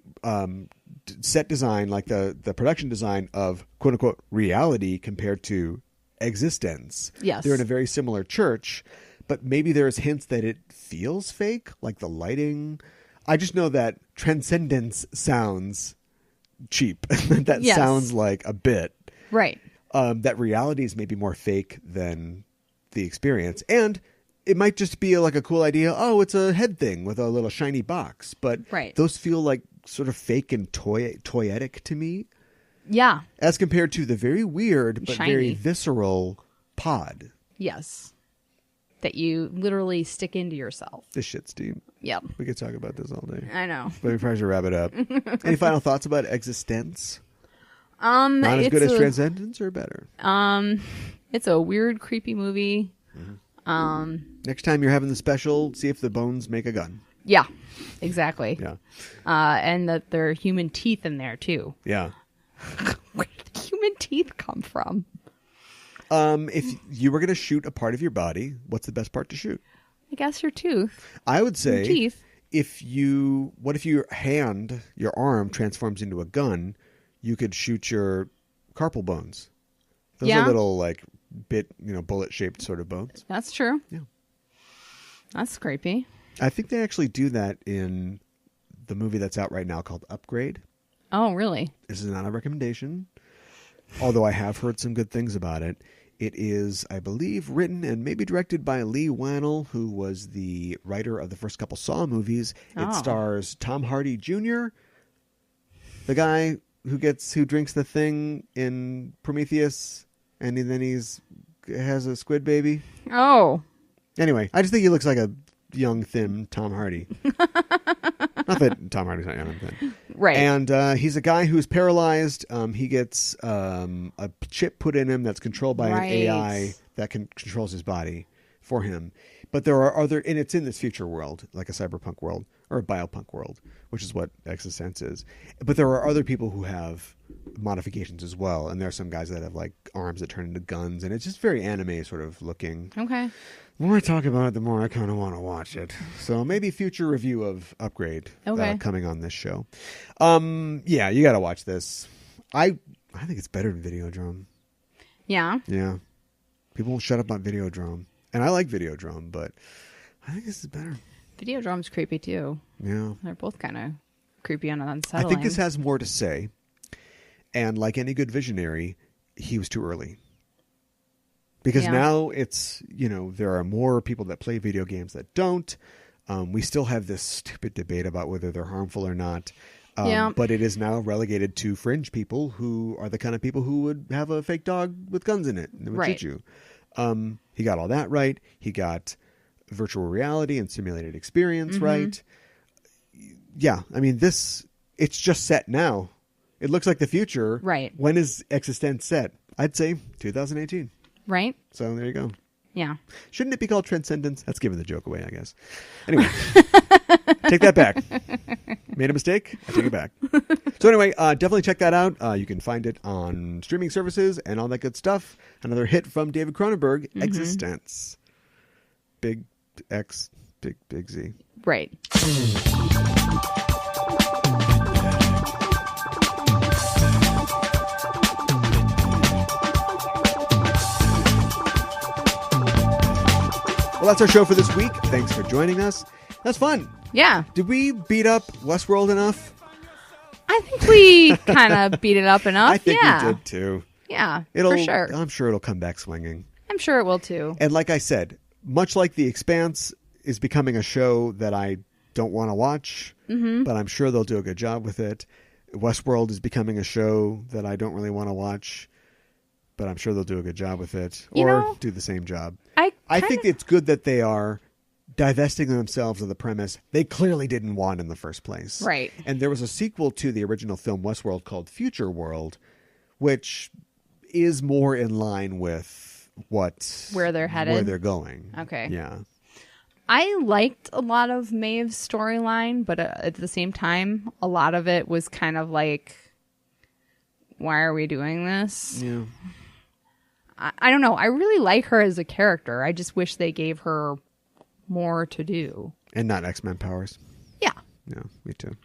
set design, like the production design of quote unquote reality compared to eXistenZ. Yes. They're in a very similar church, but maybe there's hints that it feels fake, like the lighting. I just know that Transcendence sounds cheap. That Yes. sounds like a bit. Right. That reality is maybe more fake than the experience. And it might just be like a cool idea. Oh, it's a head thing with a little shiny box. But Right. those feel like sort of fake and toyetic to me. Yeah. As compared to the very weird but Shiny. very visceral pod. Yes. That you literally stick into yourself. This shit's deep. Yep. We could talk about this all day. I know. But we probably should wrap it up. Any final thoughts about eXistenZ? Not Not as good as Transcendence or better? It's a weird, creepy movie. Next time you're having the special, see if the bones make a gun. Yeah, exactly. Yeah. And that there are human teeth in there too. Yeah. Where did human teeth come from? If you were going to shoot a part of your body, what's the best part to shoot? I guess your tooth. I would say Teeth. what if your arm transforms into a gun, you could shoot your carpal bones. Those Yeah. are little like bullet shaped sort of bones. That's true. Yeah. That's creepy. I think they actually do that in the movie that's out right now called Upgrade. Oh, really? This is not a recommendation, although I have heard some good things about it. It is, I believe, written and maybe directed by Lee Wannell, who was the writer of the first couple Saw movies. It Oh. stars Tom Hardy Jr., the guy who drinks the thing in Prometheus, and then has a squid baby. Oh. Anyway, I just think he looks like a young, thin Tom Hardy. Not that Tom Hardy's not young and thin. Right. And he's a guy who's paralyzed. He gets a chip put in him that's controlled by an AI that controls his body for him. But there are and it's in this future world, like a cyberpunk world or a biopunk world, which is what eXistenZ is. But there are other people who have modifications as well. And there are some guys that have like arms that turn into guns. And it's just very anime sort of looking. Okay. The more I talk about it, the more I kind of want to watch it. So maybe future review of Upgrade coming on this show. Yeah, you got to watch this. I think it's better than Videodrome. Yeah. Yeah. People won't shut up on Videodrome. And I like Videodrome, but I think this is better. Videodrome's creepy too. Yeah. They're both kind of creepy and unsettling. I think this has more to say. And like any good visionary, he was too early. Because now it's, there are more people that play video games that don't. We still have this stupid debate about whether they're harmful or not. But it is now relegated to fringe people who are the kind of people who would have a fake dog with guns in it and would shoot you. He got all that right. He got virtual reality and simulated experience right. Yeah, I mean, it's just set now. It looks like the future. Right. When is eXistenZ set? I'd say 2018. Right? So there you go. Yeah. Shouldn't it be called Transcendence? That's giving the joke away, I guess. Anyway, take that back. Made a mistake? I take it back. So anyway, definitely check that out. You can find it on streaming services and all that good stuff. Another hit from David Cronenberg, eXistenZ. Big X, big Z. Right. Well, that's our show for this week. Thanks for joining us. That's fun. Yeah. Did we beat up Westworld enough? I think we kind of beat it up enough. I think we did too. Yeah, for sure. I'm sure it'll come back swinging. I'm sure it will too. And like I said, much like The Expanse is becoming a show that I don't want to watch, but I'm sure they'll do a good job with it. Westworld is becoming a show that I don't really want to watch, but I'm sure they'll do a good job with it or do the same job. I think it's good that they are divesting themselves of the premise they clearly didn't want in the first place. Right. And there was a sequel to the original film Westworld called Future World, which is more in line with where they're headed, where they're going. Okay. Yeah. I liked a lot of Maeve's storyline, but at the same time, a lot of it was kind of like, why are we doing this? Yeah. I don't know. I really like her as a character. I just wish they gave her more to do. And not X-Men powers. Yeah. No, me too.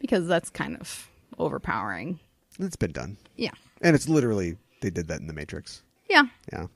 Because that's kind of overpowering. It's been done. Yeah. And it's literally, they did that in The Matrix. Yeah. Yeah.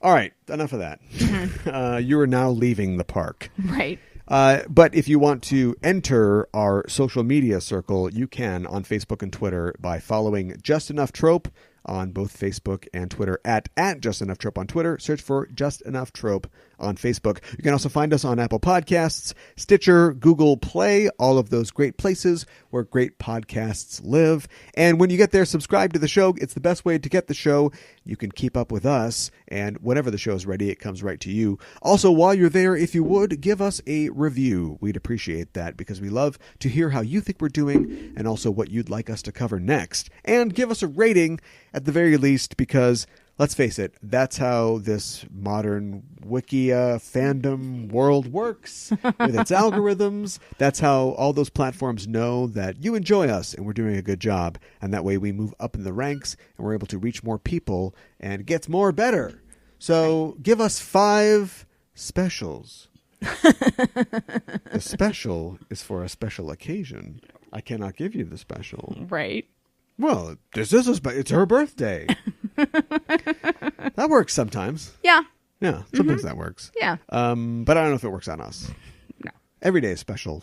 All right. Enough of that. Mm-hmm. You are now leaving the park. Right. But if you want to enter our social media circle, you can on Facebook and Twitter by following Just Enough Trope on both Facebook and Twitter at Just Enough Trope on Twitter. Search for Just Enough Trope on Facebook. You can also find us on Apple Podcasts, Stitcher, Google Play, all of those great places where great podcasts live. And when you get there, subscribe to the show. It's the best way to get the show. You can keep up with us, and whenever the show is ready, it comes right to you. Also, while you're there, if you would, give us a review. We'd appreciate that because we love to hear how you think we're doing and also what you'd like us to cover next. And give us a rating at the very least, because let's face it, that's how this modern Wikia fandom world works with its algorithms. That's how all those platforms know that you enjoy us and we're doing a good job. And that way we move up in the ranks and we're able to reach more people and it gets more better. So give us 5 specials. The special is for a special occasion. I cannot give you the special. Right. Well, this is it's her birthday. That works sometimes. Yeah. Yeah, sometimes that works. Yeah. But I don't know if it works on us. No. Every day is special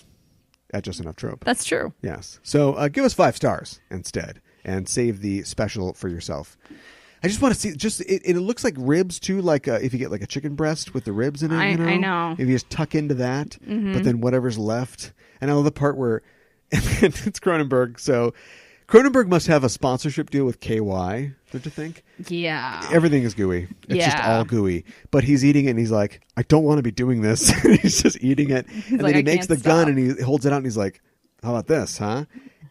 at Just Enough Trope. That's true. Yes. So give us 5 stars instead and save the special for yourself. I just want to see, it looks like ribs too, like if you get like a chicken breast with the ribs in it. I know. If you just tuck into that, but then whatever's left. And I love the part where it's Cronenberg, so Cronenberg must have a sponsorship deal with KY, don't you think? Yeah. Everything is gooey. It's just all gooey. But he's eating it and he's like, I don't want to be doing this. He's just eating it. And like, then he makes the gun stop. and he holds it out and he's like, how about this, huh?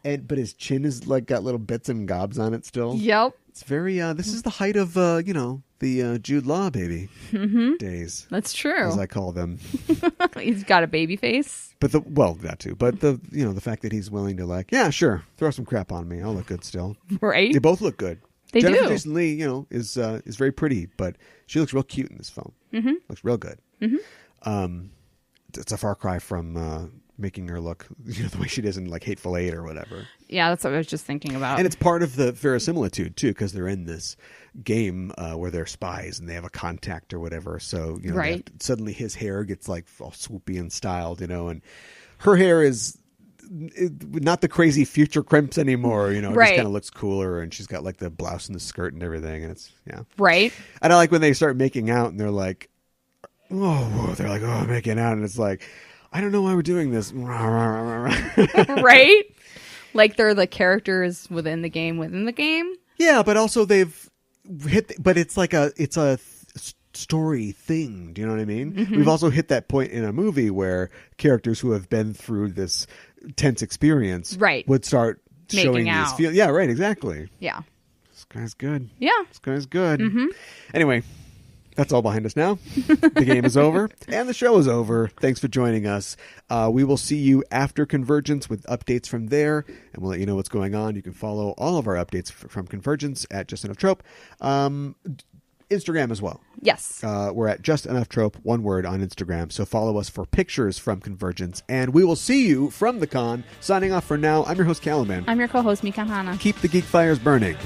But his chin is like got little bits and gobs on it still. Yep. It's very, this is the height of, the Jude Law baby days. That's true. As I call them. He's got a baby face. But that too. But the fact that he's willing to like, yeah, sure, throw some crap on me. I'll look good still. Right. They both look good. They Jennifer do. Jason Leigh, is very pretty, but she looks real cute in this film. Mm-hmm. Looks real good. Mm-hmm. It's a far cry from making her look the way she does in like Hateful Eight or whatever. Yeah, that's what I was just thinking about. And it's part of the verisimilitude too, because they're in this game where they're spies and they have a contact or whatever. So right. Suddenly his hair gets like all swoopy and styled, and her hair is not the crazy future crimps anymore. It just kind of looks cooler, and she's got like the blouse and the skirt and everything, and it's right. And I like when they start making out and they're like, making out, and it's like, I don't know why we're doing this. Right? Like they're the characters within the game. Yeah, but also they've hit, but it's like it's a story thing. Do you know what I mean? Mm-hmm. We've also hit that point in a movie where characters who have been through this tense experience would start making showing out. these feelings. Yeah, right, exactly. Yeah. This guy's good. Yeah. This guy's good. Mm-hmm. Anyway. That's all behind us now. The game is over and the show is over. Thanks for joining us. We will see you after CONvergence with updates from there, and we'll let you know what's going on. You can follow all of our updates from CONvergence at Just Enough Trope. Instagram as well. Yes. We're at Just Enough Trope, one word, on Instagram. So follow us for pictures from CONvergence, and we will see you from the con. Signing off for now, I'm your host, Calaman. I'm your co-host, Mika Hana. Keep the geek fires burning.